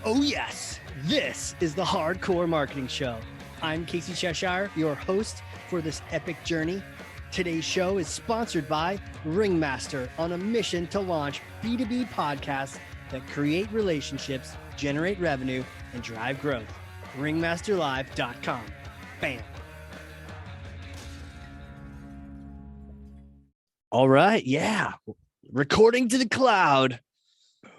Oh yes, this is the Hardcore Marketing Show. I'm Casey Cheshire, your host for this epic journey. Today's show is sponsored by Ringmaster, on a mission to launch B2B podcasts that create relationships, generate revenue, and drive growth. Ringmasterlive.com. Bam. All right, yeah. Recording to the cloud.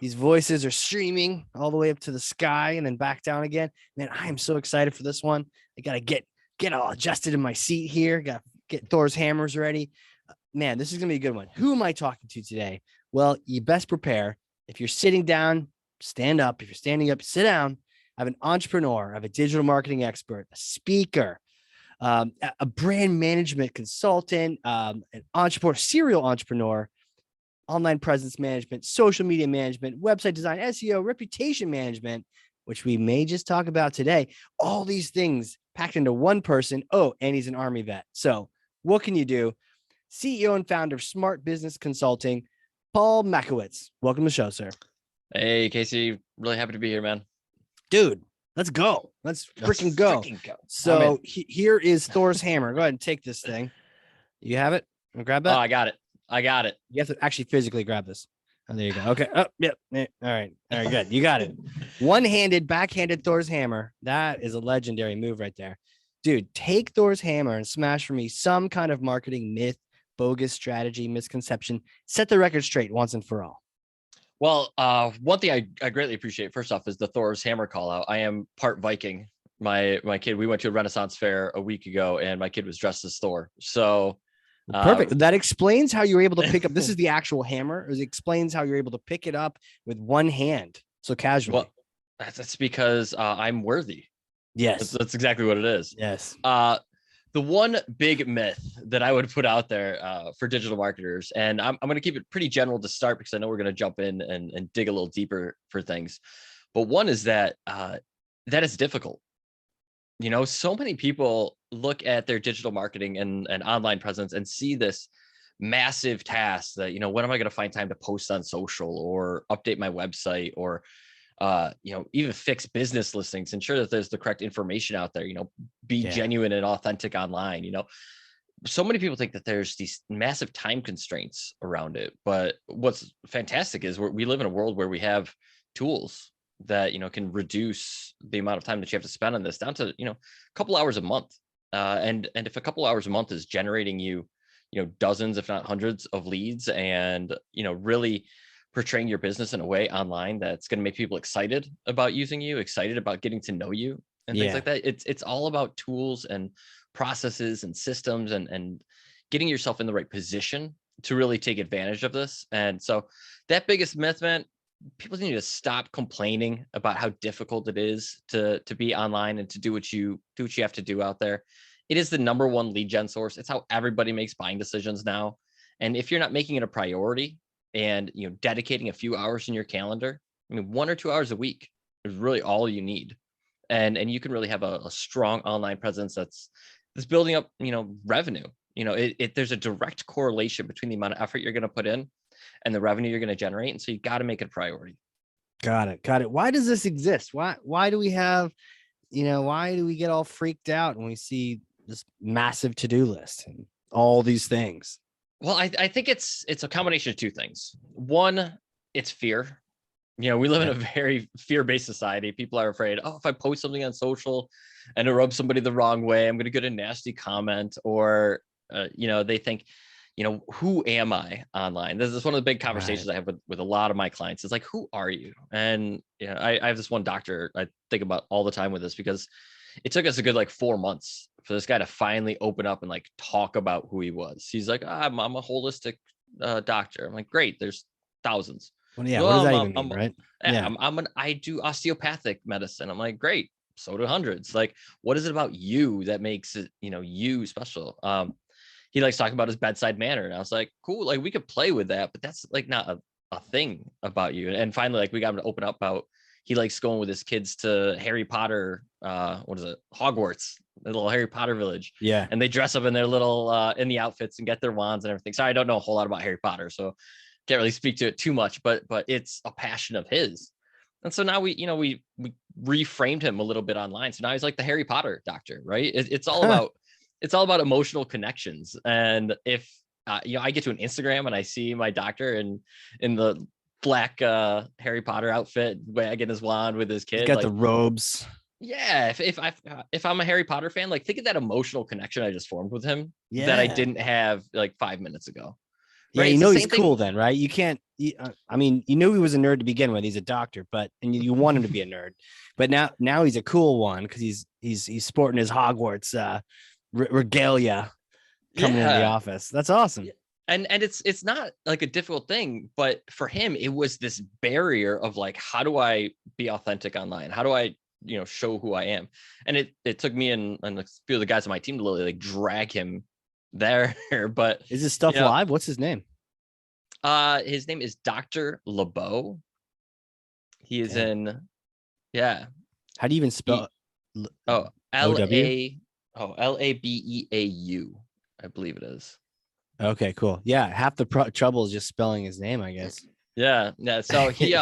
These voices are streaming all the way up to the sky and then back down again. Man, I am so excited for this one. I got to get all adjusted in my seat here. Got to get Thor's hammers ready. Man, this is going to be a good one. Who am I talking to today? Well, you best prepare. If you're sitting down, stand up. If you're standing up, sit down. I have an entrepreneur. I have a digital marketing expert, a speaker, a brand management consultant, an entrepreneur, serial entrepreneur, online presence management, social media management, website design, SEO, reputation management, which we may just talk about today. All these things packed into one person. Oh, and he's an Army vet. So what can you do? CEO and founder of Smart Business Consulting, Paul Mackiewicz. Welcome to the show, sir. Hey, Casey. Really happy to be here, man. Dude, let's go. Let's freaking go. So here is Thor's hammer. Go ahead and take this thing. You have it? Grab that. Oh, I got it. You have to actually physically grab this. Oh, there you go. Okay. Oh, yep. All right. Good. You got it. One-handed, backhanded Thor's hammer. That is a legendary move right there. Dude, take Thor's hammer and smash for me some kind of marketing myth, bogus strategy, misconception. Set the record straight once and for all. Well, one thing I greatly appreciate, first off, is the Thor's hammer call out. I am part Viking. My kid, we went to a Renaissance fair a week ago, and my kid was dressed as Thor. So perfect. That explains how you're able to pick up. This is the actual hammer. It explains how you're able to pick it up with one hand so casually. Well, that's because I'm worthy. Yes, that's exactly what it is. Yes. The one big myth that I would put out there for digital marketers, and I'm going to keep it pretty general to start because I know we're going to jump in and dig a little deeper for things. But one is that that is difficult. You know, so many people look at their digital marketing and online presence and see this massive task that, you know, when am I going to find time to post on social or update my website or, you know, even fix business listings, ensure that there's the correct information out there, you know, be genuine and authentic online. You know, so many people think that there's these massive time constraints around it. But what's fantastic is we live in a world where we have tools that, you know, can reduce the amount of time that you have to spend on this down to, you know, a couple hours a month. And if a couple hours a month is generating you, you know, dozens, if not hundreds of leads and, you know, really portraying your business in a way online that's going to make people excited about using you, excited about getting to know you and things like that. It's all about tools and processes and systems and getting yourself in the right position to really take advantage of this. And so that biggest myth, man, people need to stop complaining about how difficult it is to be online and to do what you have to do out there. It is the number one lead gen source. It's how everybody makes buying decisions now. And if you're not making it a priority and, you know, dedicating a few hours in your calendar, I mean, 1 or 2 hours a week is really all you need. And you can really have a strong online presence that's building up, you know, revenue. You know, there's a direct correlation between the amount of effort you're going to put in and the revenue you're going to generate. And so you got to make it a priority. Got it. Why does this exist? Why do we have, you know, why do we get all freaked out when we see this massive to-do list and all these things? Well, I think it's a combination of two things. One, it's fear. You know, we live in a very fear-based society. People are afraid, oh, if I post something on social and it rubs somebody the wrong way, I'm going to get a nasty comment, or, you know, they think, you know, who am I online? This is one of the big conversations I have with a lot of my clients. It's like, who are you? And, you know, I have this one doctor I think about all the time with this, because it took us a good 4 months for this guy to finally open up and talk about who he was. He's like, I'm a holistic doctor. I'm like, great. There's thousands. Well, yeah. What does that even mean, right? Yeah. I do osteopathic medicine. I'm like, great. So do hundreds. Like, what is it about you that makes it, you know, you special? He likes talking about his bedside manner. And I was like, cool. Like, we could play with that, but that's not a thing about you. And finally, we got him to open up about, he likes going with his kids to Harry Potter. What is it? Hogwarts, the little Harry Potter village. Yeah. And they dress up in their little, in the outfits and get their wands and everything. Sorry, I don't know a whole lot about Harry Potter, so can't really speak to it too much, but it's a passion of his. And so now we reframed him a little bit online. So now he's like the Harry Potter doctor, right? It's all about emotional connections. And if I get to an Instagram and I see my doctor in the black Harry Potter outfit, wagging his wand with his He's kid, got like the robes. yeah, if I'm a Harry Potter fan, like think of that emotional connection I just formed with him that I Yeah. didn't have like 5 minutes ago. Yeah, Right? you It's the know he's same thing. cool then, right? You can't. I mean, you knew he was a nerd to begin with. He's a doctor, but and you want him to be a nerd, but now he's a cool one because he's sporting his Hogwarts regalia coming into the Yeah. office. That's awesome. Yeah. And it's not like a difficult thing, but for him it was this barrier of like, how do I be authentic online? How do I show who I am? And it took me and a few of the guys on my team to literally like drag him there. But Is his stuff live? What's his name? His name is Dr. LeBeau. He is Damn. in, yeah. How do you even spell Oh, OW? Labeau, I believe it is. Okay, cool. Yeah, half the trouble is just spelling his name, I guess. Yeah. So he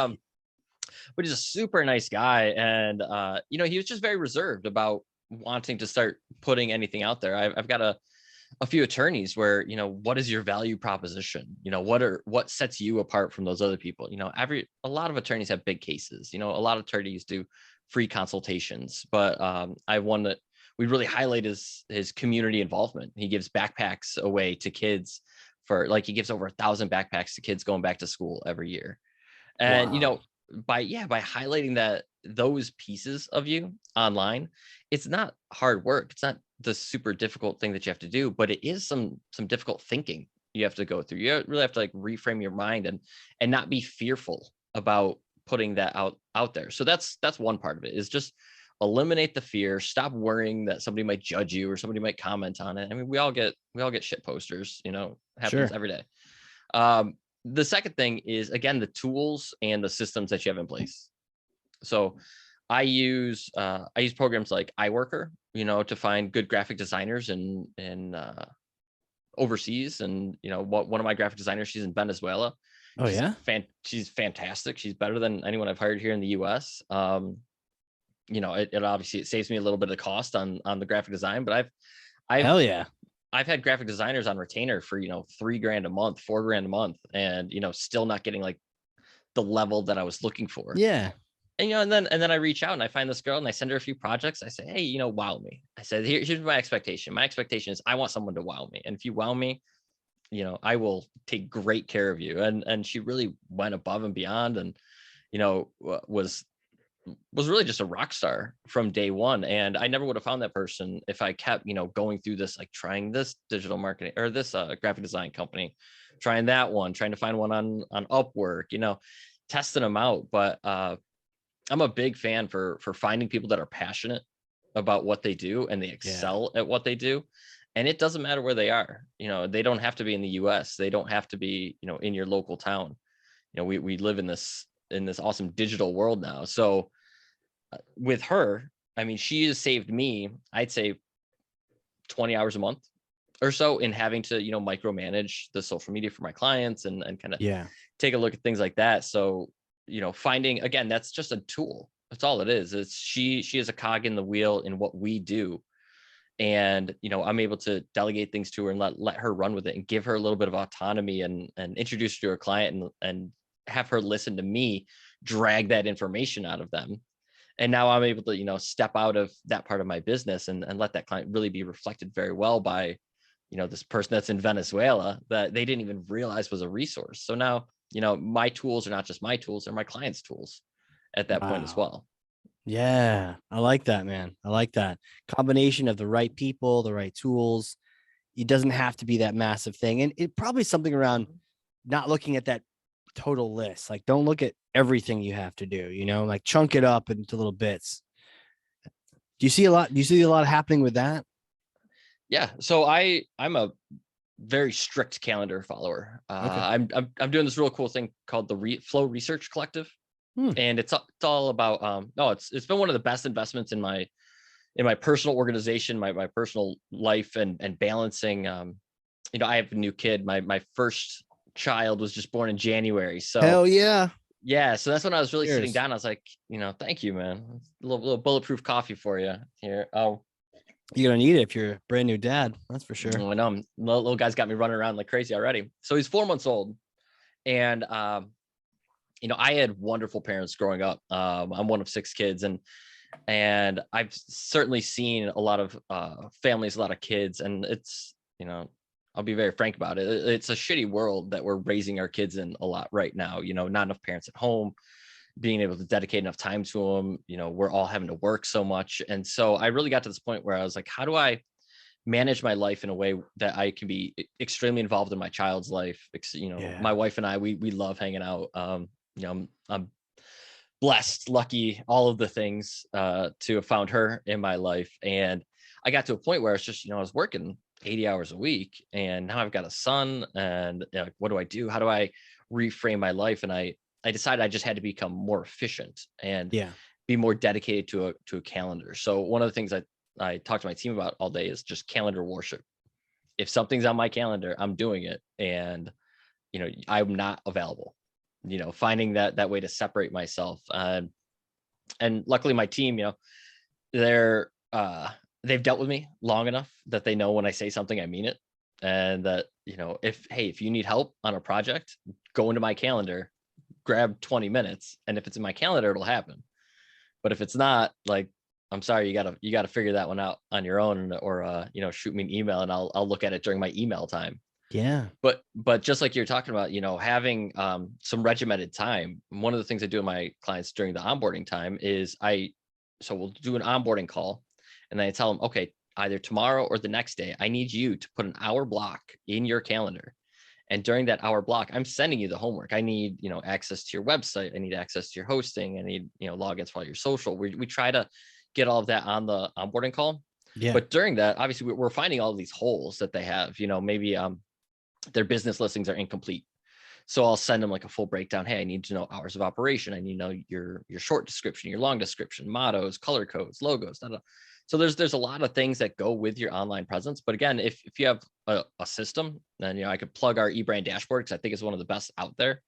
but he's a super nice guy, and he was just very reserved about wanting to start putting anything out there. I've got a few attorneys where what is your value proposition? What sets you apart from those other people? A lot of attorneys have big cases. A lot of attorneys do free consultations, but I one that we really highlight his community involvement. He gives backpacks away to kids he gives over 1,000 backpacks to kids going back to school every year. And Wow. by highlighting those pieces of you online, it's not hard work. It's not the super difficult thing that you have to do, but it is some difficult thinking you have to go through. You really have to like reframe your mind and not be fearful about putting that out there. So that's one part of it, is just eliminate the fear. Stop worrying that somebody might judge you or somebody might comment on it. I mean, we all get shit posters, happens every day. The second thing is, again, the tools and the systems that you have in place. So I use programs like iWorker, to find good graphic designers in overseas. And one of my graphic designers, she's in Venezuela. Oh yeah. She's fantastic. She's better than anyone I've hired here in the US. It obviously it saves me a little bit of cost on the graphic design, but Hell yeah. I've had graphic designers on retainer for $3,000 a month, $4,000 a month, and still not getting like the level that I was looking for. Yeah. And and then I reach out and I find this girl and I send her a few projects. I say, hey, wow me. I said, here's my expectation. My expectation is I want someone to wow me, and if you wow me, I will take great care of you. And she really went above and beyond, and was really just a rock star from day one. And I never would have found that person if I kept, going through this, like trying this digital marketing or this graphic design company, trying that one, trying to find one on Upwork, testing them out. But I'm a big fan for finding people that are passionate about what they do and they excel at what they do. And it doesn't matter where they are. They don't have to be in the US. They don't have to be, in your local town. We live in this awesome digital world now. So with her, I mean, she has saved me, I'd say 20 hours a month or so in having to, micromanage the social media for my clients and kind of take a look at things like that. So, finding, again, that's just a tool. That's all it is. It's she is a cog in the wheel in what we do. And, I'm able to delegate things to her and let her run with it and give her a little bit of autonomy and introduce her to her client and have her listen to me drag that information out of them. And now I'm able to, step out of that part of my business and let that client really be reflected very well by, this person that's in Venezuela that they didn't even realize was a resource. So now, my tools are not just my tools, they're my clients' tools at that point as well. Yeah, I like that, man. I like that combination of the right people, the right tools. It doesn't have to be that massive thing. And it probably something around not looking at that total list. Like, don't look at everything you have to do, like chunk it up into little bits. Do you see a lot happening with that? Yeah. So I'm a very strict calendar follower. I'm doing this real cool thing called the Flow Research Collective. And it's all about it's been one of the best investments in my personal organization, my personal life and balancing. I have a new kid. My first child was just born in January. So hell yeah. Yeah, so that's when I was really sitting Cheers. down. I was like, thank you, man. A little bulletproof coffee for you here. Oh, You're gonna need it if you're a brand new dad. That's for sure. I know. Little guy's got me running around like crazy already. So he's 4 months old, and I had wonderful parents growing up. I'm one of 6 kids, and I've certainly seen a lot of families, a lot of kids, and it's I'll be very frank about it. It's a shitty world that we're raising our kids in a lot right now. Not enough parents at home, being able to dedicate enough time to them. We're all having to work so much, and so I really got to this point where I was like, how do I manage my life in a way that I can be extremely involved in my child's life? Yeah. My wife and I, we love hanging out. I'm blessed, lucky, all of the things to have found her in my life. And I got to a point where it's just, I was working 80 hours a week, and now I've got a son, and what do I do? How do I reframe my life? And I decided I just had to become more efficient and Yeah. be more dedicated to a calendar. So one of the things I talk to my team about all day is just calendar worship. If something's on my calendar, I'm doing it, and I'm not available. Finding that way to separate myself. And luckily my team, they're they've dealt with me long enough that they know when I say something, I mean it. And that, if you need help on a project, go into my calendar, grab 20 minutes. And if it's in my calendar, it'll happen. But if it's not, like, I'm sorry, you gotta figure that one out on your own, or shoot me an email and I'll look at it during my email time. Yeah. But just like you're talking about, having some regimented time. One of the things I do with my clients during the onboarding time is so we'll do an onboarding call, and then I tell them, okay, either tomorrow or the next day, I need you to put an hour block in your calendar. And during that hour block, I'm sending you the homework. I need, access to your website. I need access to your hosting. I need, logins for all your social. We try to get all of that on the onboarding call. Yeah. But during that, obviously we're finding all of these holes that they have, maybe their business listings are incomplete. So I'll send them like a full breakdown. Hey, I need to know hours of operation. I need to know your short description, your long description, mottos, color codes, logos. So there's a lot of things that go with your online presence. But again, if you have a system, then I could plug our eBrand dashboard, because I think it's one of the best out there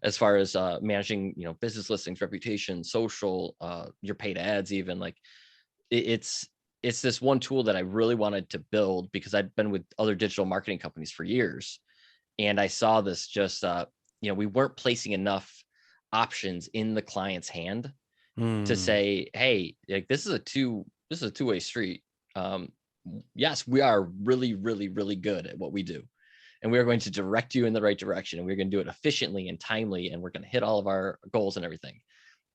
as far as managing business listings, reputation, social, your paid ads, even. Like it's this one tool that I really wanted to build, because I'd been with other digital marketing companies for years. And I saw this just, we weren't placing enough options in the client's hand to say, hey, like, this is a two-way street. Yes, we are really, really, really good at what we do. And we are going to direct you in the right direction. And we're going to do it efficiently and timely. And we're going to hit all of our goals and everything.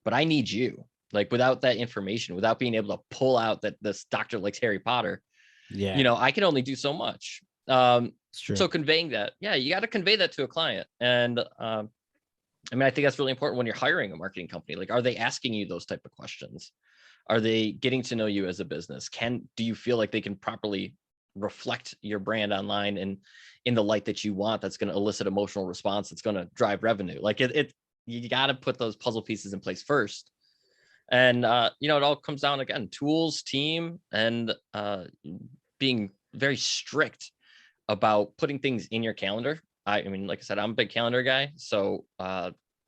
But I need you. Like, without that information, without being able to pull out that this doctor likes Harry Potter, I can only do so much. So conveying that, you got to convey that to a client. And I think that's really important when you're hiring a marketing company. Like, are they asking you those type of questions? Are they getting to know you as a business? Do you feel like they can properly reflect your brand online and in the light that you want, that's going to elicit emotional response, that's going to drive revenue? Like you got to put those puzzle pieces in place first. And it all comes down, again, tools, team, and being very strict about putting things in your calendar. I mean, like I said, I'm a big calendar guy. So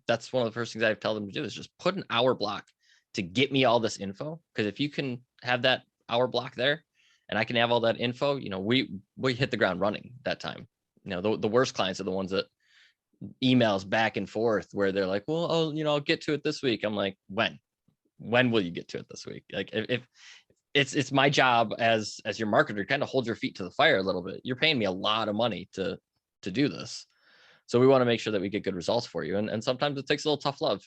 that's one of the first things I tell them to do, is just put an hour block to get me all this info. Because if you can have that hour block there, and I can have all that info, we hit the ground running that time. The worst clients are the ones that emails back and forth where they're like, well, I'll get to it this week. I'm like, when will you get to it this week? Like, if it's my job as your marketer to kind of hold your feet to the fire a little bit. You're paying me a lot of money to do this. So we want to make sure that we get good results for you. And sometimes it takes a little tough love.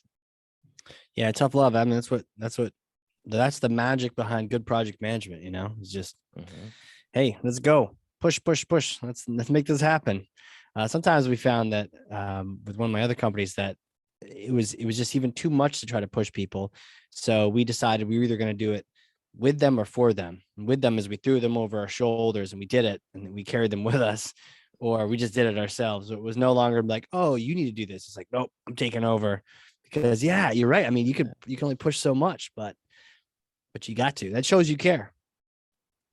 Yeah, tough love. I mean, that's the magic behind good project management. It's just, hey, let's go, push. Let's make this happen. Sometimes we found that with one of my other companies that it was just even too much to try to push people. So we decided we were either going to do it with them or for them. And with them is we threw them over our shoulders and we did it, and we carried them with us, or we just did it ourselves. So it was no longer like, oh, you need to do this. It's like, nope, I'm taking over. Because you're right. I mean, you can only push so much, but you got to. That shows you care.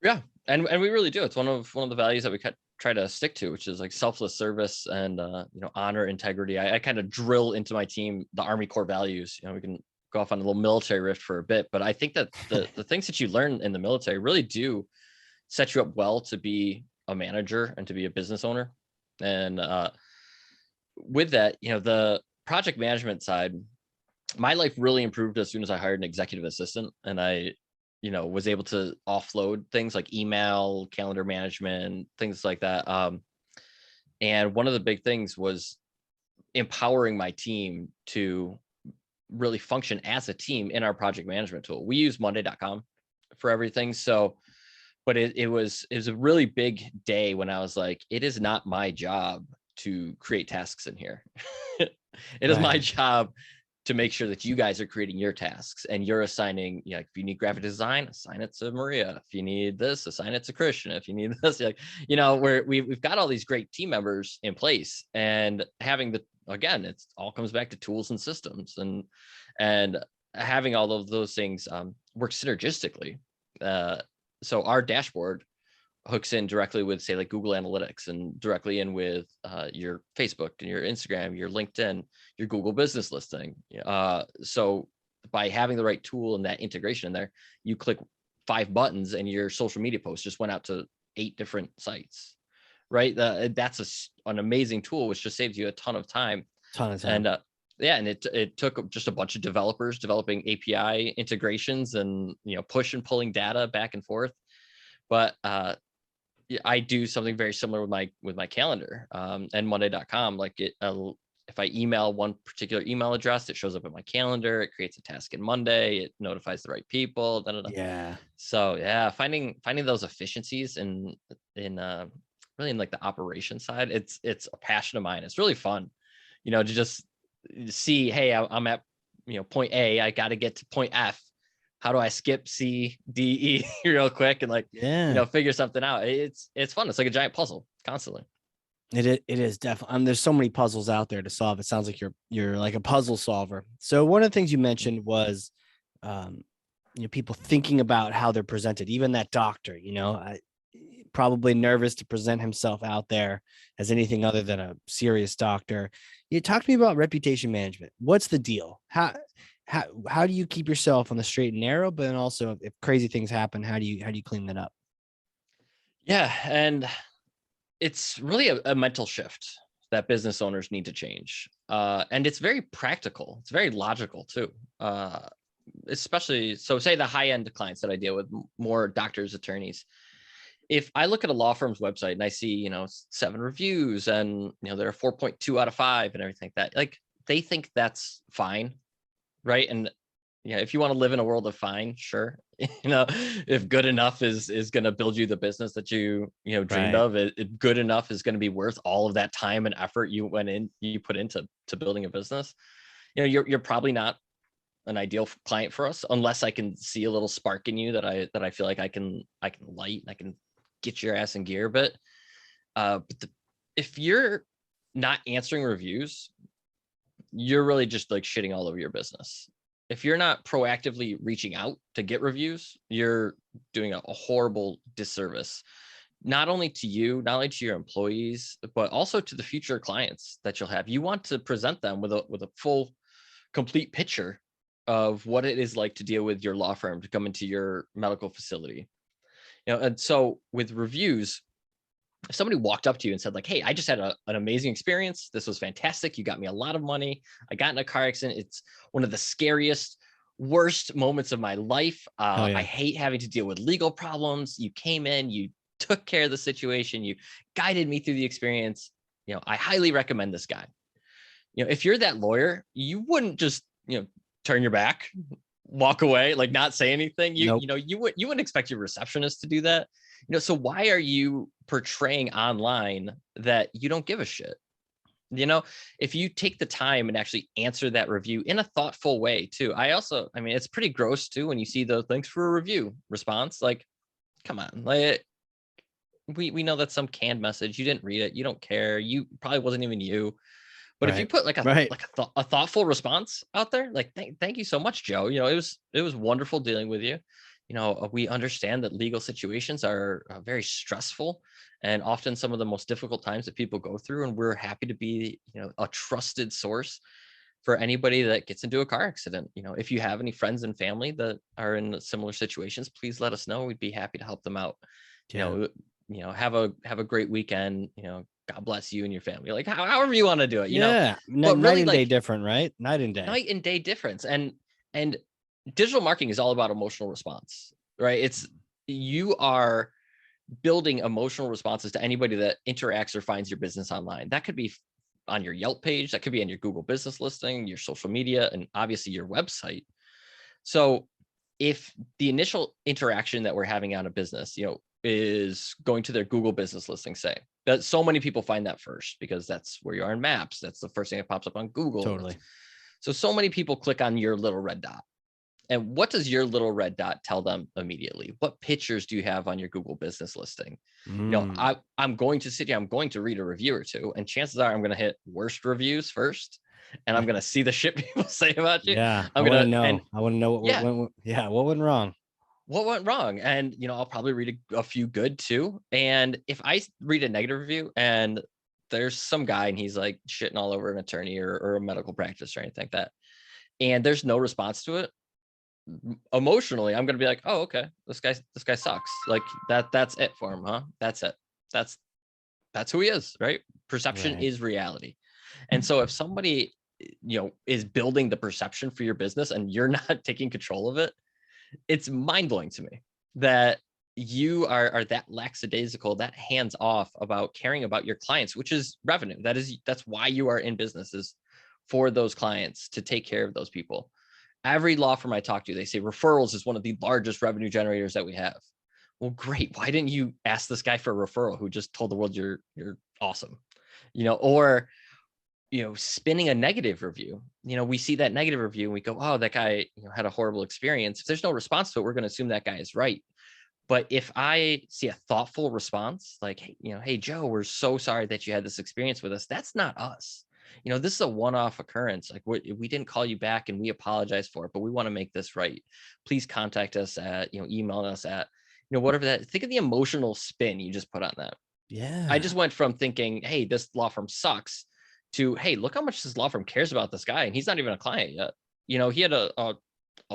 Yeah, and we really do. It's one of the values that we try to stick to, which is like selfless service and honor, integrity. I kind of drill into my team the Army core values. We can go off on a little military rift for a bit, but I think that the things that you learn in the military really do set you up well to be a manager and to be a business owner. And with that, the project management side, my life really improved as soon as I hired an executive assistant, and I was able to offload things like email, calendar management, things like that. And one of the big things was empowering my team to really function as a team in our project management tool. We use monday.com for everything. So, but it was a really big day when I was like, it is not my job to create tasks in here. It is my job to make sure that you guys are creating your tasks and you're assigning, if you need graphic design, assign it to Maria. If you need this, assign it to Christian. If you need this, we've got all these great team members in place, and having again, it all comes back to tools and systems, and having all of those things work synergistically. So our dashboard hooks in directly with, say, like Google Analytics, and directly in with your Facebook and your Instagram, your LinkedIn, your Google business listing. So by having the right tool and that integration in there, you click 5 buttons and your social media post just went out to 8 different sites, right? That's an amazing tool, which just saves you a ton of time. And and it took just a bunch of developers developing API integrations and push and pulling data back and forth. But I do something very similar with my calendar and monday.com. Like if I email one particular email address, it shows up in my calendar. It creates a task in Monday. It notifies the right people. Yeah. So finding those efficiencies in really in like the operation side, it's a passion of mine. It's really fun, to just see, hey, I'm at point A. I got to get to point F. How do I skip C, D, E real quick and figure something out? It's fun. It's like a giant puzzle constantly. It is definitely. There's so many puzzles out there to solve. It sounds like you're like a puzzle solver. So one of the things you mentioned was, people thinking about how they're presented. Even that doctor, probably nervous to present himself out there as anything other than a serious doctor. You talk to me about reputation management. What's the deal? How do you keep yourself on the straight and narrow, but then also if crazy things happen, how do you clean that up? Yeah. And it's really a mental shift that business owners need to change. And it's very practical. It's very logical too. Especially, so say the high-end clients that I deal with, more doctors, attorneys. If I look at a law firm's website and I see, 7 reviews and, they're a 4.2 out of 5 and everything like that, like they think that's fine. Right. And if you want to live in a world of fine, sure. If good enough is going to build you the business that you dreamed of, good enough is going to be worth all of that time and effort you put into building a business. You're probably not an ideal client for us unless I can see a little spark in you that I feel like I can light and I can get your ass in gear a bit. But if you're not answering reviews, you're really just like shitting all over your business. If you're not proactively reaching out to get reviews, you're doing a horrible disservice, not only to you, not only to your employees, but also to the future clients that you'll have. You want to present them with a full, complete picture of what it is like to deal with your law firm, to come into your medical facility. And so with reviews, if somebody walked up to you and said like, hey, I just had an amazing experience. This was fantastic. You got me a lot of money. I got in a car accident. It's one of the scariest, worst moments of my life. I hate having to deal with legal problems. You came in, you took care of the situation. You guided me through the experience. I highly recommend this guy. If you're that lawyer, you wouldn't just, turn your back, walk away, like not say anything. You wouldn't expect your receptionist to do that. So why are you portraying online that you don't give a shit? If you take the time and actually answer that review in a thoughtful way too. It's pretty gross too when you see the thanks for a review response. Like, come on, like we know that's some canned message. You didn't read it. You don't care. You probably wasn't even you. But if you put like a thoughtful response out there, like thank you so much, Joe. It was wonderful dealing with you. we understand that legal situations are very stressful and often some of the most difficult times that people go through. And we're happy to be, a trusted source for anybody that gets into a car accident. If you have any friends and family that are in similar situations, please let us know. We'd be happy to help them out. Yeah. Have a great weekend. God bless you and your family. Like however you want to do it. Yeah. But Night really, and day like different, right? Night and day. night and day difference. And digital marketing is all about emotional response, right? It's you are building emotional responses to anybody that interacts or finds your business online. That could be on your Yelp page, that could be on your Google business listing, your social media, and obviously your website. So if the initial interaction that we're having on a business, is going to their Google business listing, say that so many people find that first because that's where you are in maps. That's the first thing that pops up on Google. Totally. So many people click on your little red dot. And what does your little red dot tell them immediately? What pictures do you have on your Google business listing? I'm going to sit here, I'm going to read a review or two, and chances are I'm going to hit worst reviews first, and I'm going to see the shit people say about you. Yeah. I want to know. I want to know what went wrong. What went wrong? And I'll probably read a few good too. And if I read a negative review and there's some guy and he's like shitting all over an attorney or a medical practice or anything like that, and there's no response to it, emotionally I'm gonna be like, oh, okay, this guy sucks. Like that's it for him, huh? That's it. That's who he is, right? Perception is reality. And so if somebody is building the perception for your business and you're not taking control of it, it's mind-blowing to me that you are that lackadaisical, that hands off about caring about your clients, which is revenue. That's why you are in business, is for those clients, to take care of those people. Every law firm I talk to, they say referrals is one of the largest revenue generators that we have. Well, great. Why didn't you ask this guy for a referral who just told the world you're awesome? Or spinning a negative review. We see that negative review and we go, oh, that guy had a horrible experience. If there's no response to it, we're going to assume that guy is right. But if I see a thoughtful response, like, hey, Joe, we're so sorry that you had this experience with us. That's not us. This is a one-off occurrence. Like we didn't call you back and we apologize for it, but we want to make this right. Please contact us at, email us at, whatever that, think of the emotional spin you just put on that. Yeah. I just went from thinking, hey, this law firm sucks, to, hey, look how much this law firm cares about this guy. And he's not even a client yet. He had a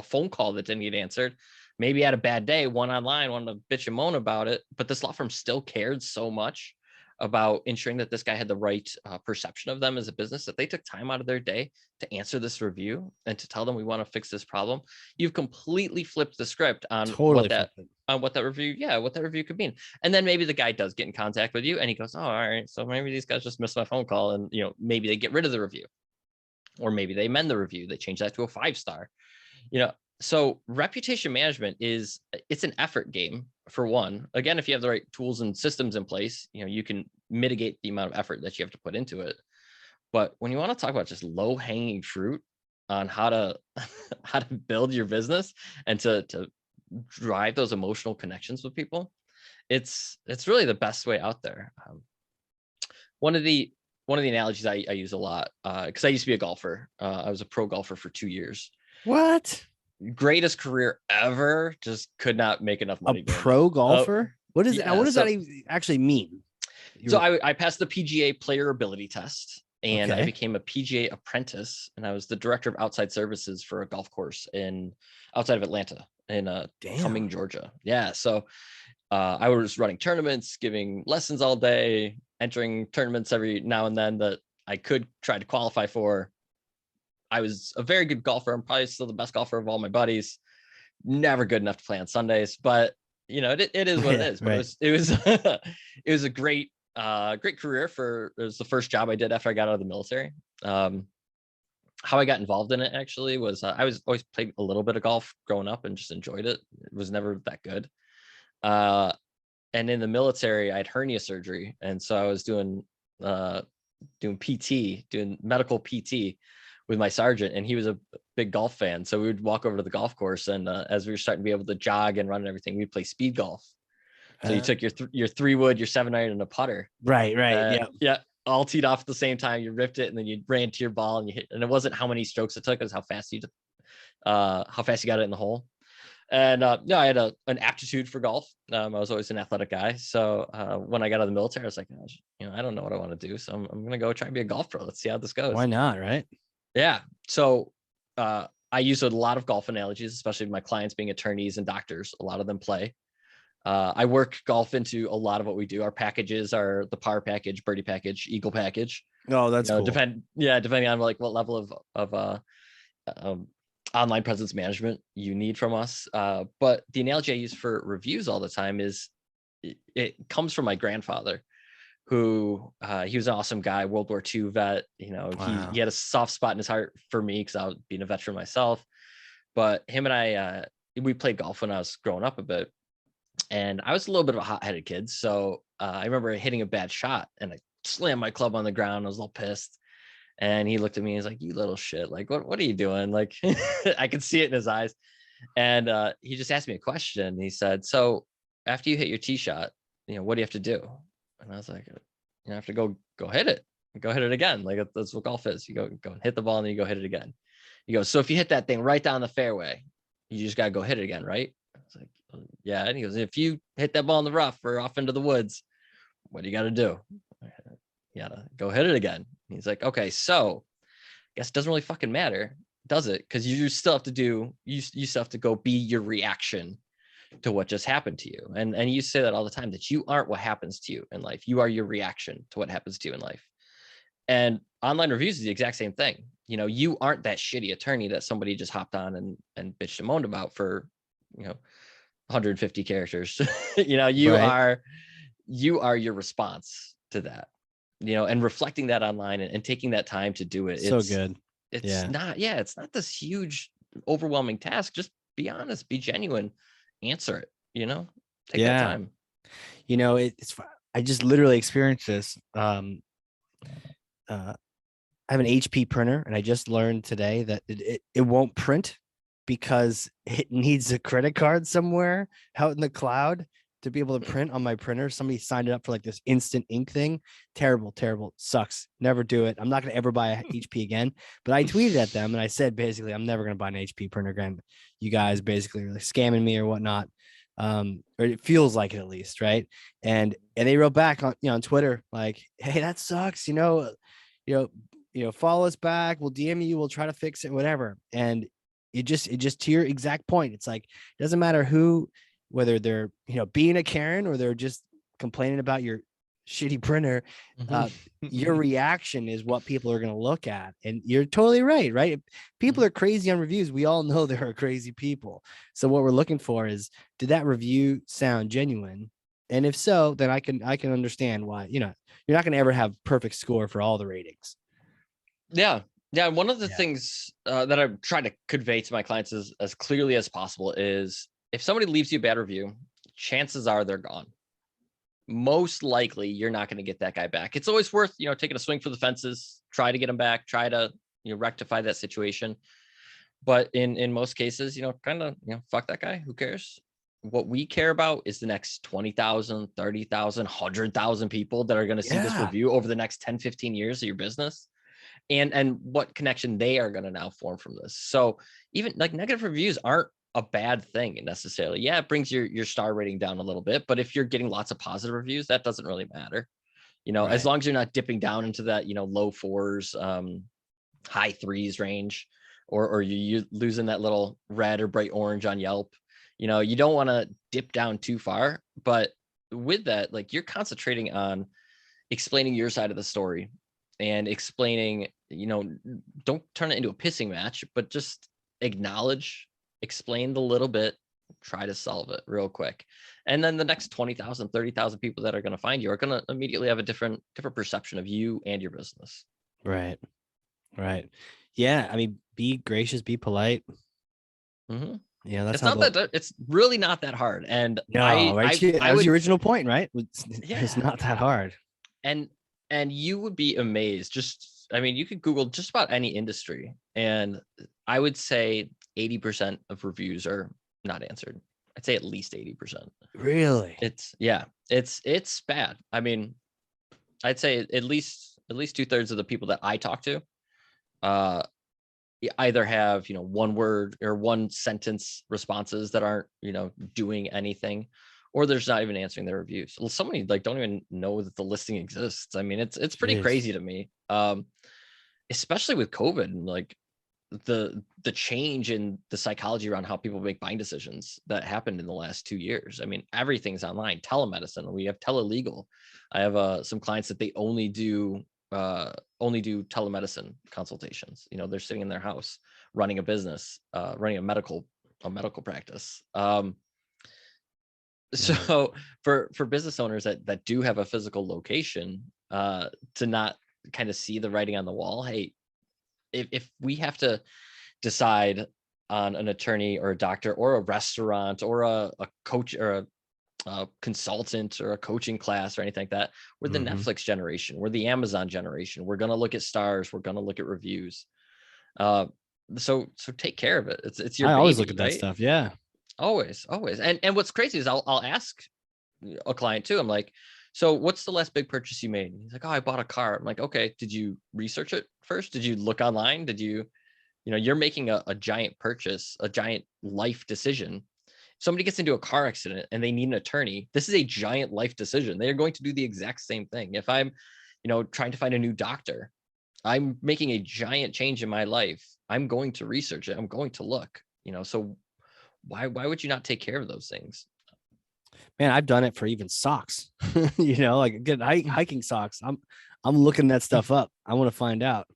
phone call that didn't get answered. Maybe he had a bad day, one online, wanted to bitch and moan about it, but this law firm still cared so much about ensuring that this guy had the right perception of them as a business that they took time out of their day to answer this review and to tell them we want to fix this problem. You've completely flipped the script on what that review could mean. And then maybe the guy does get in contact with you and he goes, oh, all right, so maybe these guys just missed my phone call, and maybe they get rid of the review, or maybe they amend the review, they change that to a 5-star. So reputation management it's an effort game, for one. Again, if you have the right tools and systems in place, you can mitigate the amount of effort that you have to put into it. But when you want to talk about just low hanging fruit on how to build your business and to drive those emotional connections with people, it's really the best way out there. One of the analogies I use a lot, because I used to be a golfer. I was a pro golfer for 2 years. What? Greatest career ever, just could not make enough money. A pro golfer? What is it? What does that actually mean? So I passed the PGA player ability test, and I became a PGA apprentice, and I was the director of outside services for a golf course outside of Atlanta in Cumming, Georgia. Yeah. So I was running tournaments, giving lessons all day, entering tournaments every now and then that I could try to qualify for. I was a very good golfer. I'm probably still the best golfer of all my buddies. Never good enough to play on Sundays, but it is what it is. But it was it was a great career. It was the first job I did after I got out of the military. How I got involved in it actually was I was always played a little bit of golf growing up and just enjoyed it. It was never that good. And in the military, I had hernia surgery, and so I was doing PT, doing medical PT with my sergeant, and he was a big golf fan. So we would walk over to the golf course, and as we were starting to be able to jog and run and everything, we'd play speed golf. So you took your 3-wood, your 7-iron, and a putter. Right. Yeah. All teed off at the same time. You ripped it, and then you ran to your ball, and you hit. And it wasn't how many strokes it took; it was how fast you got it in the hole. And no, I had an aptitude for golf. I was always an athletic guy. So when I got out of the military, I was like, "Gosh, I don't know what I want to do. So I'm going to go try and be a golf pro. Let's see how this goes." Why not? Right. Yeah. So I use a lot of golf analogies, especially my clients being attorneys and doctors. A lot of them play. I work golf into a lot of what we do. Our packages are the par package, birdie package, eagle package. Oh, that's cool. Depending on like what level of online presence management you need from us. But the analogy I use for reviews all the time is it comes from my grandfather, who he was an awesome guy, World War II vet. Wow. He had a soft spot in his heart for me because I was being a veteran myself. But him and I, we played golf when I was growing up a bit. And I was a little bit of a hot-headed kid. So I remember hitting a bad shot and I slammed my club on the ground. I was a little pissed. And he looked at me and he's like, "You little shit. Like, what are you doing?" Like, I could see it in his eyes. And he just asked me a question. He said, "So after you hit your tee shot, what do you have to do?" And I was like, "You have to go hit it. Go hit it again. Like, that's what golf is. You go and hit the ball and then you go hit it again." He goes, "So if you hit that thing right down the fairway, you just got to go hit it again, right?" I was like, "Yeah." And he goes, "If you hit that ball in the rough or off into the woods, what do you got to do? You got to go hit it again." He's like, "Okay, so I guess it doesn't really fucking matter, does it? Because you still have to you still have to go be your reaction to what just happened to you." And you say that all the time, that you aren't what happens to you in life. You are your reaction to what happens to you in life. And online reviews is the exact same thing. You aren't that shitty attorney that somebody just hopped on and bitched and moaned about for 150 characters. Right. You are your response to that, and reflecting that online and taking that time to do it. So good. It's Yeah. it's not this huge, overwhelming task. Just be honest, be genuine, answer it, take that Yeah. time. I just literally experienced this. I have an HP printer, and I just learned today that it won't print because it needs a credit card somewhere out in the cloud to be able to print on my printer. Somebody signed it up for like this instant ink thing. Terrible, terrible. Sucks. Never do it. I'm not going to ever buy a HP again. But I tweeted at them and I said, basically, I'm never going to buy an HP printer again. You guys basically are like scamming me or whatnot. Or it feels like it at least, right? And they wrote back on Twitter like, "Hey, that sucks. Follow us back. We'll DM you. We'll try to fix it, whatever." And it just to your exact point, it's like, it doesn't matter whether they're, being a Karen or they're just complaining about your shitty printer. Your reaction is what people are going to look at. And you're totally right. If people are crazy on reviews, we all know there are crazy people. So what we're looking for is, did that review sound genuine? And if so, then I can understand why, you're not going to ever have perfect score for all the ratings. Yeah. One of the things that I try to convey to my clients as clearly as possible is, if somebody leaves you a bad review, chances are they're gone. Most likely you're not going to get that guy back. It's always worth, taking a swing for the fences, try to get him back, try to, rectify that situation. But in most cases, kind of, fuck that guy. Who cares? What we care about is the next 20,000, 30,000, 100,000 people that are going to see this review over the next 10, 15 years of your business. And what connection they are going to now form from this. So even like negative reviews aren't a bad thing necessarily. Yeah, it brings your star rating down a little bit, but if you're getting lots of positive reviews, that doesn't really matter. Right. As long as you're not dipping down into that, low fours, high threes range, or you losing that little red or bright orange on Yelp. You don't want to dip down too far, but with that, like, you're concentrating on explaining your side of the story and explaining, don't turn it into a pissing match, but just acknowledge, explain the little bit, try to solve it real quick. And then the next 20,000, 30,000 people that are going to find you are going to immediately have a different perception of you and your business. Right. Yeah. I mean, be gracious, be polite. Mm-hmm. Yeah, that's it's really not that hard. And that was the original point, right? It's not that hard. And you would be amazed. You could Google just about any industry, and I would say 80% of reviews are not answered. I'd say at least 80%. Really? It's bad. I mean, I'd say at least 2/3 of the people that I talk to, either have, one word or one sentence responses that aren't, doing anything, or there's not even answering their reviews. Well, so many like don't even know that the listing exists. I mean, it's pretty Jeez. crazy to me. Especially with COVID and like the change in the psychology around how people make buying decisions that happened in the last 2 years. I mean, everything's online, telemedicine. We have telelegal. I have some clients that they only do telemedicine consultations. They're sitting in their house running a business, running a medical practice. So for business owners that do have a physical location, to not kind of see the writing on the wall, hey, if we have to decide on an attorney or a doctor or a restaurant or a coach or a consultant or a coaching class or anything like that, we're the Netflix generation, we're the Amazon generation. We're going to look at stars, we're going to look at reviews. So take care of it. It's your I baby, always look at that right? stuff. Yeah. Always. And what's crazy is I'll ask a client too. I'm like, so what's the last big purchase you made? And he's like, oh, I bought a car. I'm like, okay, did you research it first? Did you look online? Did you, you're making a giant purchase, a giant life decision. Somebody gets into a car accident and they need an attorney. This is a giant life decision. They are going to do the exact same thing. If I'm, trying to find a new doctor, I'm making a giant change in my life. I'm going to research it. I'm going to look, so why would you not take care of those things? Man, I've done it for even socks. Like good hiking socks. I'm looking that stuff up. I want to find out.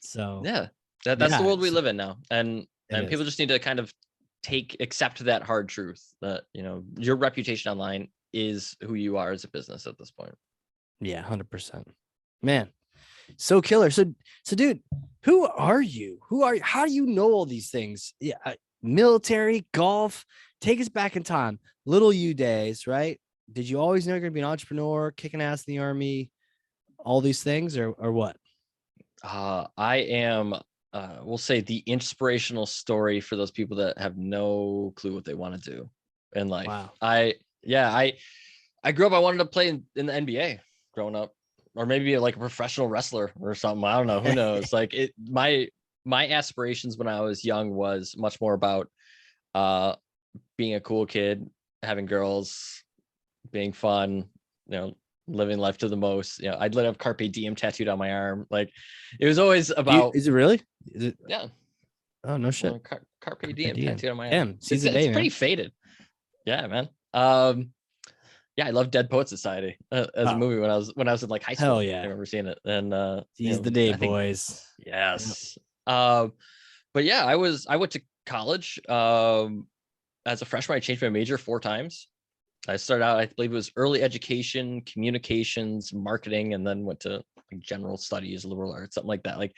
So yeah, that's the world we live in now, and people just need to kind of accept that hard truth that your reputation online is who you are as a business at this point. Yeah, 100%. Man, so killer. So dude, who are you? How do you know all these things? Yeah, military, golf. Take us back in time. Little you days, right? Did you always know you're gonna be an entrepreneur, kicking ass in the army, all these things, or what? I am, we'll say, the inspirational story for those people that have no clue what they want to do in life. Wow. I grew up, I wanted to play in the NBA growing up, or maybe like a professional wrestler or something. I don't know. Who knows? Like my aspirations when I was young was much more about being a cool kid, having girls, being fun, living life to the most. I'd let have Carpe Diem tattooed on my arm. Like it was always about. Is it really? Is it? Yeah. Oh no shit. Carpe Diem tattooed on my arm. Damn, seize the day, it's man. pretty faded. Yeah, man. Yeah, I love Dead Poet Society as a movie when I was in like high school. Hell yeah. I remember seeing it. And seize the day, boys. Yes. But yeah, I went to college. As a freshman, I changed my major 4 times. I started out, I believe it was early education, communications, marketing, and then went to like general studies, liberal arts, something like that. Like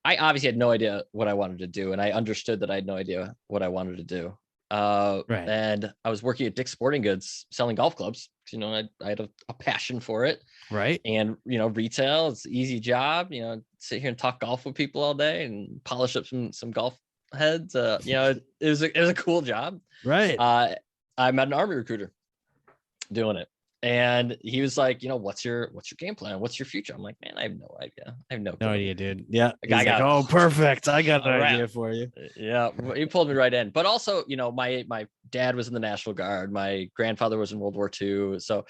I obviously had no idea what I wanted to do, and I understood that I had no idea what I wanted to do. Right. And I was working at Dick's Sporting Goods selling golf clubs. I had a passion for it. Right. And retail, it's an easy job. Sit here and talk golf with people all day and polish up some golf heads. It was a cool job. Right. I met an Army recruiter doing it, and he was like, what's your game plan? What's your future? I'm like, man, I have no idea. I have no idea, dude. Yeah. I got, oh, perfect. I got an idea for you. Yeah. He pulled me right in. But also, my dad was in the National Guard. My grandfather was in World War II. So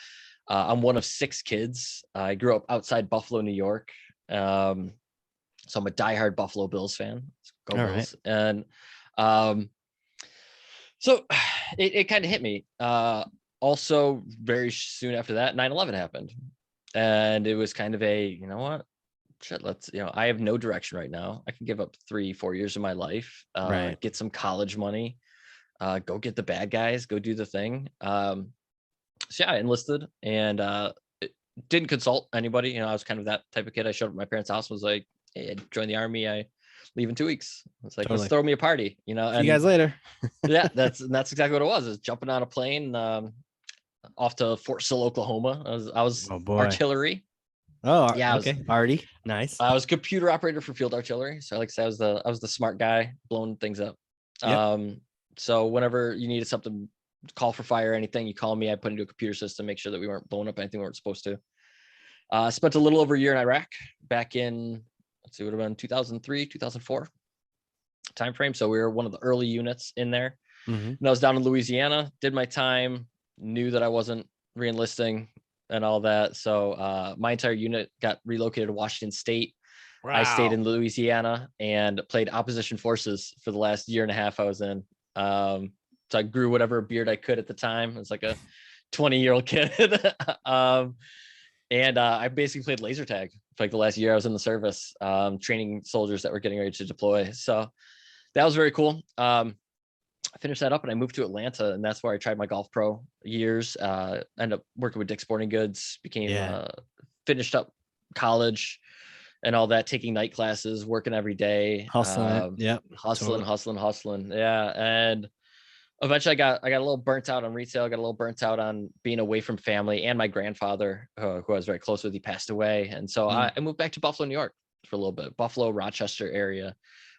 I'm one of 6 kids. I grew up outside Buffalo, New York. So I'm a diehard Buffalo Bills fan. Go Bills. Right. And so it kind of hit me. Also, very soon after that, 9/11 happened. And it was kind of a, what? Shit, I have no direction right now. I can give up 3-4 years of my life, get some college money, go get the bad guys, go do the thing. So yeah, I enlisted and didn't consult anybody. I was kind of that type of kid. I showed up at my parents' house and was like, hey, I joined the Army. I leave in 2 weeks. It's like, let's throw me a party, and see you guys later. Yeah, that's exactly what it was. Is jumping on a plane off to Fort Sill, Oklahoma. I was artillery. Oh yeah, okay. Arty, nice. I was computer operator for field artillery. So like I said, I was the smart guy blowing things up. Yep. So whenever you needed something, call for fire, anything, you call me. I put into a computer system, make sure that we weren't blowing up anything we weren't supposed to. Spent a little over a year in Iraq back in, let's see, it would have been 2003, 2004. time frame. So we were one of the early units in there. Mhm. And I was down in Louisiana, did my time, knew that I wasn't re-enlisting and all that. So my entire unit got relocated to Washington State. I stayed in Louisiana and played opposition forces for the last year and a half I was in. So I grew whatever beard I could at the time. It was like a 20-year-old kid. And I basically played laser tag for like the last year I was in the service, training soldiers that were getting ready to deploy. So that was very cool. I finished that up and I moved to Atlanta, and that's where I tried my golf pro years. Ended up working with Dick's Sporting Goods, became finished up college and all that, taking night classes, working every day, Hustling. Yep. hustling. Yeah. And eventually I got a little burnt out on retail, got a little burnt out on being away from family, and my grandfather, who I was very close with, he passed away. And so I moved back to Buffalo, New York for a little bit, Buffalo, Rochester area.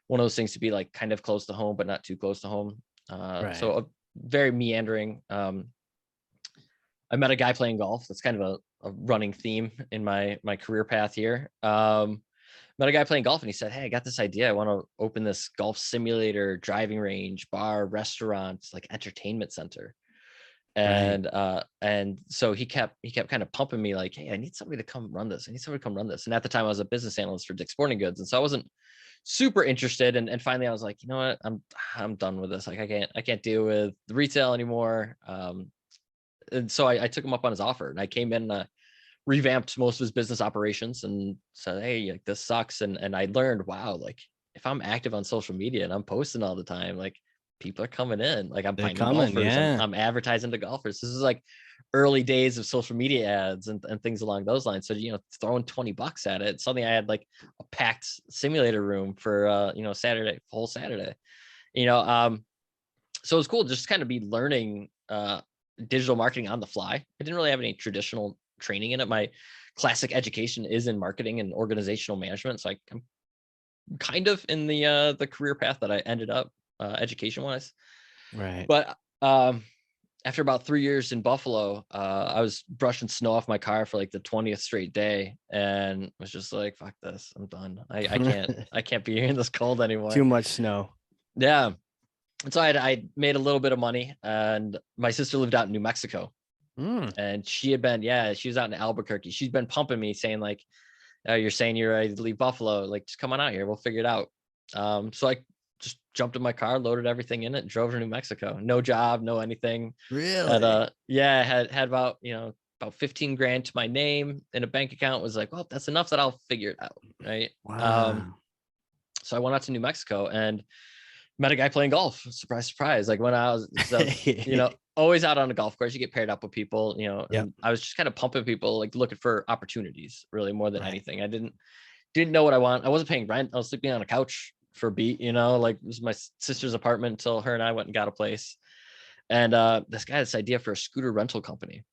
One of those things to be like kind of close to home, but not too close to home. So a very meandering. I met a guy playing golf. That's kind of a running theme in my career path here. Met a guy playing golf, and he said, "Hey, I got this idea. I want to open this golf simulator, driving range, bar, restaurant, like entertainment center." And so he kept kind of pumping me like, "Hey, I need somebody to come run this. I need somebody to come run this." And at the time I was a business analyst for Dick's Sporting Goods. And so I wasn't super interested. And finally I was like, you know what, I'm done with this. Like I can't deal with the retail anymore. And so I took him up on his offer, and I came in and revamped most of his business operations and said, "Hey, like this sucks." And I learned, wow, like if I'm active on social media and I'm posting all the time, like people are coming in, like I'm finding golfers, I'm advertising to golfers. This is like early days of social media ads and things along those lines. So, throwing $20 at it, suddenly I had like a packed simulator room for, Saturday, whole Saturday, so it was cool just kind of be learning, digital marketing on the fly. I didn't really have any traditional training in it. My classic education is in marketing and organizational management. So I'm kind of in the career path that I ended up, education wise. Right. But after about 3 years in Buffalo, I was brushing snow off my car for like the 20th straight day, and was just like, fuck this, I'm done. I can't be here in this cold anymore. Too much snow. Yeah. And so I made a little bit of money, and my sister lived out in New Mexico. And she was out in Albuquerque. She's been pumping me saying like, "You're saying you're ready to leave Buffalo. Like, just come on out here. We'll figure it out." So I just jumped in my car, loaded everything in it, drove to New Mexico. No job, no anything. Really? Had about, about 15 grand to my name in a bank account. Was like, well, that's enough that I'll figure it out. Right. Wow. So I went out to New Mexico and met a guy playing golf. Surprise, surprise. Like when I was, always out on a golf course, you get paired up with people, and I was just kind of pumping people, like looking for opportunities really more than anything. I didn't know what I want. I wasn't paying rent. I was sleeping on a couch for a beat, like it was my sister's apartment until her and I went and got a place. And this guy had this idea for a scooter rental company,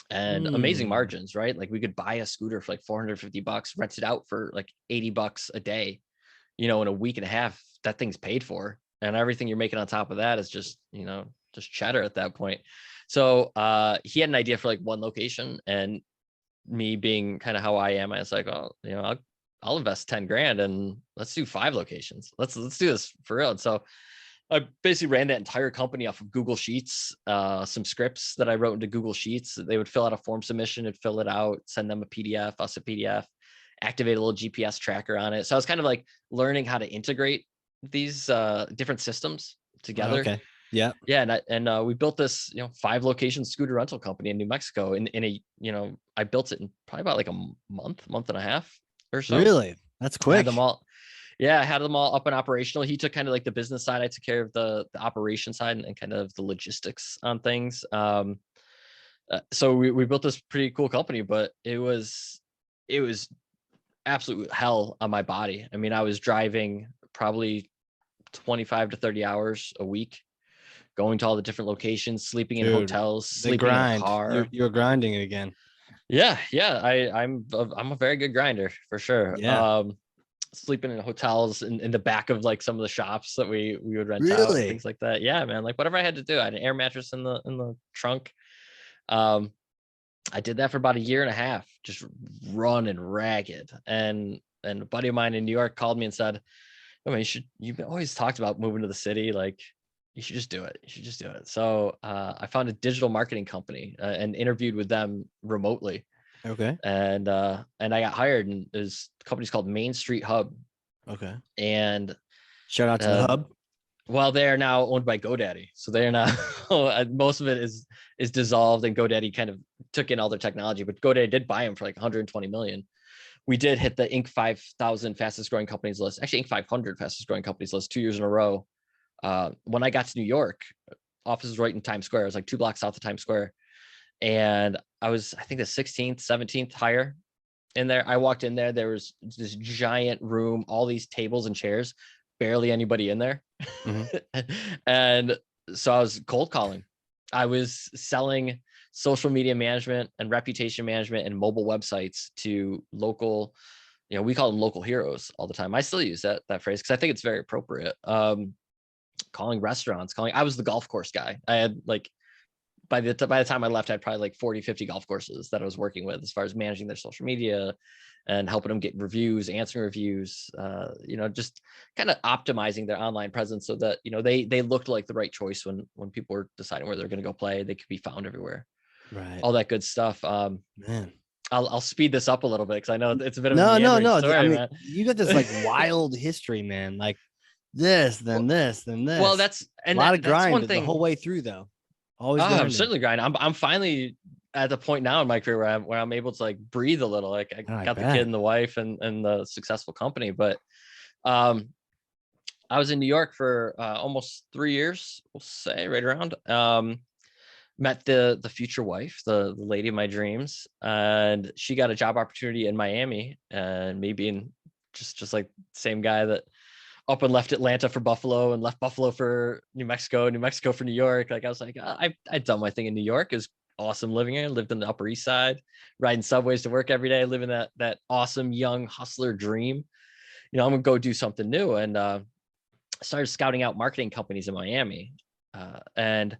and amazing margins, right? Like we could buy a scooter for like $450, rent it out for like $80 a day, in a week and a half. That thing's paid for, and everything you're making on top of that is just, just cheddar at that point. So he had an idea for like one location, and me being kind of how I am, I was like, "Oh, I'll invest 10 grand and let's do 5 locations. Let's do this for real." And so I basically ran that entire company off of Google Sheets, some scripts that I wrote into Google Sheets. They would fill out a form submission and fill it out, send them a PDF, us a PDF, activate a little GPS tracker on it. So I was kind of like learning how to integrate these different systems together. Okay. Yeah. Yeah. And we built this, 5 location scooter rental company in New Mexico in a, I built it in probably about like a month and a half or so. Really? That's quick. I had them all up and operational. He took kind of like the business side. I took care of the operation side and kind of the logistics on things. So we built this pretty cool company, but it was absolute hell on my body. I mean, I was driving probably 25 to 30 hours a week, going to all the different locations, sleeping in hotels, sleeping in a car. You're grinding it again. Yeah. I'm a very good grinder for sure. Yeah. Sleeping in hotels in the back of like some of the shops that we would rent out, things like that. Yeah, man. Like whatever I had to do. I had an air mattress in the trunk. I did that for about a year and a half, just running ragged. And a buddy of mine in New York called me and said, I mean, you've always talked about moving to the city. Like, you should just do it. You should just do it. So I found a digital marketing company and interviewed with them remotely. Okay. And I got hired, and the company's called Main Street Hub. Okay. And Shout out to the hub. well, they are now owned by GoDaddy. So they are now most of it is dissolved, and GoDaddy kind of took in all their technology, but GoDaddy did buy them for like 120 million. We did hit the Inc. 5,000 fastest growing companies list, actually Inc. 500 fastest growing companies list 2 years in a row. When I got to New York, office was right in Times Square. I was like 2 blocks south of Times Square. And I think the 16th, 17th hire in there. I walked in there. There was this giant room, all these tables and chairs, barely anybody in there. And so I was cold calling. I was selling social media management and reputation management and mobile websites to local, we call them local heroes all the time. I still use that phrase because I think it's very appropriate. Calling restaurants, I was the golf course guy. I had like, by the time I left, I had probably like 40, 50 golf courses that I was working with as far as managing their social media and helping them get reviews, answering reviews, just kind of optimizing their online presence so that, they looked like the right choice when people were deciding where they're going to go play. They could be found everywhere. Right. All that good stuff. Man. I'll speed this up a little bit because I know it's a bit of a No. story, I mean, man. you got this like wild history, man. Like this, then this, then this. Well, that's a lot of grind one thing the whole way through, though. Always. I'm certainly grinding. I'm finally at the point now in my career where I'm able to like breathe a little. Like I got the kid and the wife and the successful company, but I was in New York for almost 3 years, we'll say, right around. Met the future wife, the lady of my dreams, and she got a job opportunity in Miami. And me being just like the same guy that up and left Atlanta for Buffalo and left Buffalo for New Mexico for New York. Like I was like, I'd done my thing in New York. It was awesome living here. Lived in the Upper East Side, riding subways to work every day, living that awesome young hustler dream. I'm gonna go do something new. And started scouting out marketing companies in Miami. And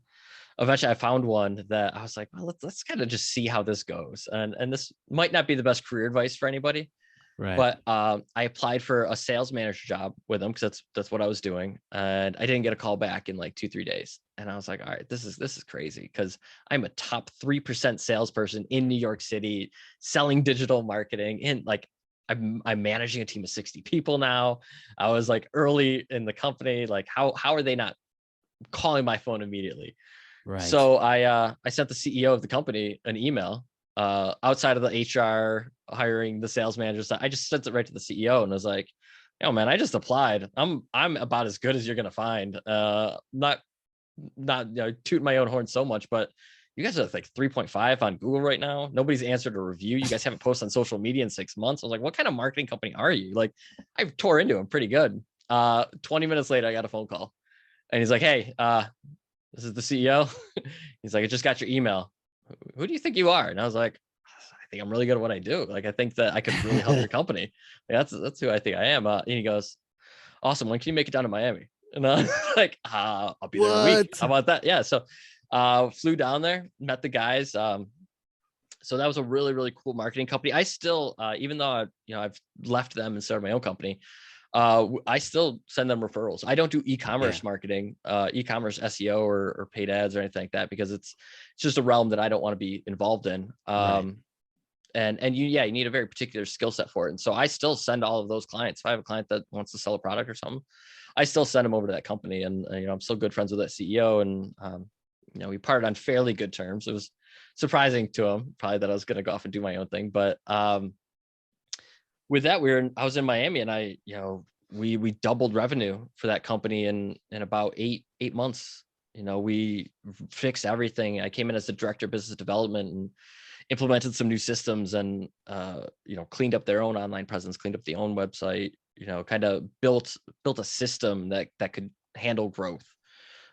eventually I found one that I was like, well, let's kind of just see how this goes. And this might not be the best career advice for anybody. Right. But I applied for a sales manager job with them because that's what I was doing, and I didn't get a call back in like 2-3 days. And I was like, all right, this is crazy because I'm a top 3% salesperson in New York City selling digital marketing, and like I'm managing a team of 60 people now. I was like early in the company. Like how are they not calling my phone immediately? Right. So I sent the CEO of the company an email. Outside of the HR hiring the sales manager, I just sent it right to the CEO and was like, "Yo, man, I just applied. I'm about as good as you're gonna find. Not tooting my own horn so much, but you guys are like 3.5 on Google right now. Nobody's answered a review. You guys haven't posted on social media in 6 months." I was like, "What kind of marketing company are you?" Like, I tore into him pretty good. 20 minutes later, I got a phone call, and he's like, "Hey, this is the CEO." He's like, "I just got your email. Who do you think you are?" And I was like, "I think I'm really good at what I do. Like, I think that I could really help your company. Like, that's who I think I am." And he goes, "Awesome. When can you make it down to Miami?" And I was like, "I'll be there in a week. How about that?" Yeah. So flew down there, met the guys. So that was a really, really cool marketing company. I still, even though I've left them and started my own company, I still send them referrals. I don't do e-commerce marketing, e-commerce SEO or paid ads or anything like that, because it's just a realm that I don't want to be involved in. And you need a very particular skill set for it. And so I still send all of those clients. If I have a client that wants to sell a product or something, I still send them over to that company. And I'm still good friends with that CEO. And we parted on fairly good terms. It was surprising to him probably that I was going to go off and do my own thing, but with that, I was in Miami, and we doubled revenue for that company in about eight months. We fixed everything. I came in as the director of business development and implemented some new systems, and cleaned up their own online presence, cleaned up the own website, kind of built a system that could handle growth.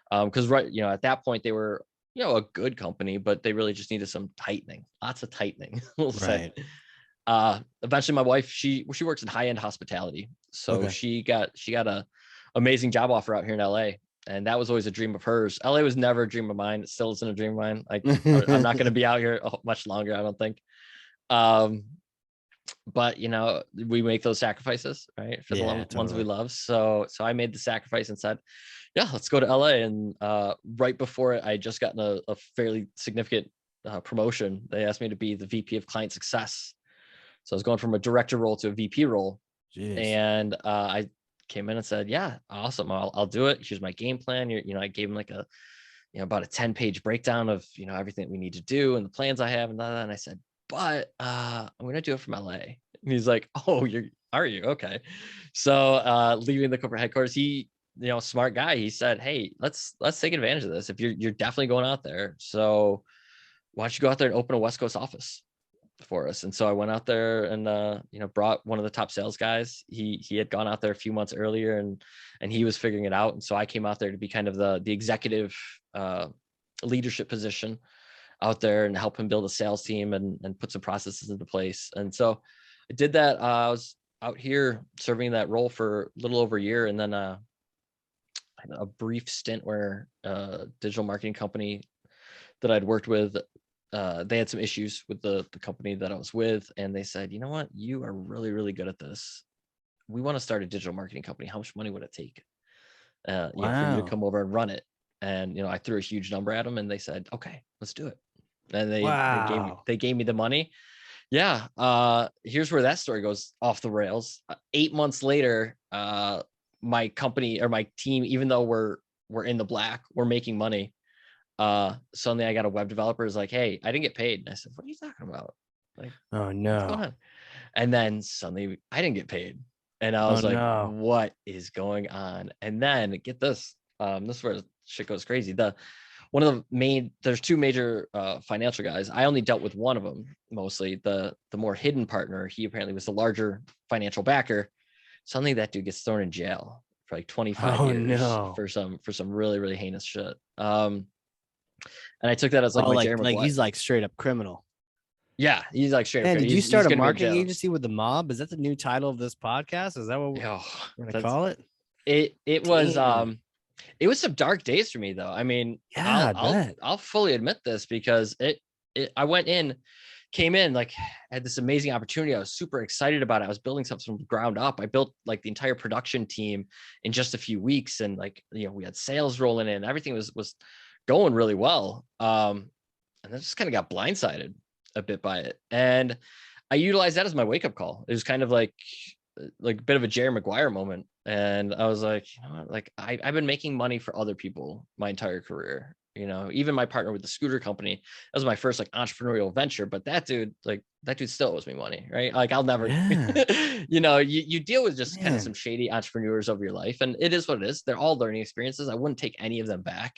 Because at that point they were a good company, but they really just needed some tightening, lots of tightening. We'll say. Eventually my wife, she works in high-end hospitality. So she got a amazing job offer out here in LA. And that was always a dream of hers. LA was never a dream of mine. It still isn't a dream of mine. Like, I'm not going to be out here much longer, I don't think. but we make those sacrifices, right, for the Yeah, ones we totally. love. So I made the sacrifice and said, yeah, let's go to LA. And right before it, I had just gotten a fairly significant promotion. They asked me to be the VP of client success. So I was going from a director role to a VP role. Jeez. And I came in and said, yeah, awesome, I'll do it. Here's my game plan. I gave him like about a 10-page breakdown of everything we need to do and the plans I have and that. And I said, but I'm gonna do it from LA. And he's like, oh, are you? Okay. So leaving the corporate headquarters, he, smart guy, he said, hey, let's take advantage of this. If you're definitely going out there, so why don't you go out there and open a West Coast office for us? And so I went out there and brought one of the top sales guys. He had gone out there a few months earlier, and he was figuring it out. And so I came out there to be kind of the executive leadership position out there and help him build a sales team and put some processes into place. And so I did that. I was out here serving that role for a little over a year, and then a brief stint where a digital marketing company that I'd worked with, they had some issues with the company that I was with, and they said, you know what, you are really, really good at this. We want to start a digital marketing company. How much money would it take for you to Wow. come over and run it? And I threw a huge number at them, and they said, okay, let's do it. And Wow. they gave me the money. Yeah. Here's where that story goes off the rails. 8 months later, my company or my team, even though we're in the black, we're making money. Suddenly I got a web developer who's like, hey, I didn't get paid. And I said, what are you talking about? Like, Oh what's going no. on? And then suddenly I didn't get paid. And I Oh was like, no. what is going on? And then get this, this is where shit goes crazy. There's two major financial guys. I only dealt with one of them mostly. The more hidden partner, he apparently was the larger financial backer. Suddenly that dude gets thrown in jail for like 25 Oh years no. for some really, really heinous shit. And I took that as like Oh, my like Jerry like Maguire. he's like straight up criminal. Yeah, he's like straight up. Man, did you He's start a going to be in marketing jail. agency with the mob? Is that the new title of this podcast? Is that what Oh, we're gonna that's call it? it. Damn. It was some dark days for me though. I mean, Yeah, I bet. I'll fully admit this because I went in, came in, like had this amazing opportunity. I was super excited about it. I was building something from the ground up. I built like the entire production team in just a few weeks, and like we had sales rolling in. Everything was going really well. And I just kind of got blindsided a bit by it, and I utilized that as my wake up call. It was kind of like a bit of a Jerry Maguire moment. And I was like, you know what? Like I've been making money for other people my entire career. Even my partner with the scooter company, that was my first like entrepreneurial venture. But that dude still owes me money, right? Like I'll never, Yeah, you deal with just kind of some man. shady entrepreneurs over your life, and it is what it is. They're all learning experiences. I wouldn't take any of them back.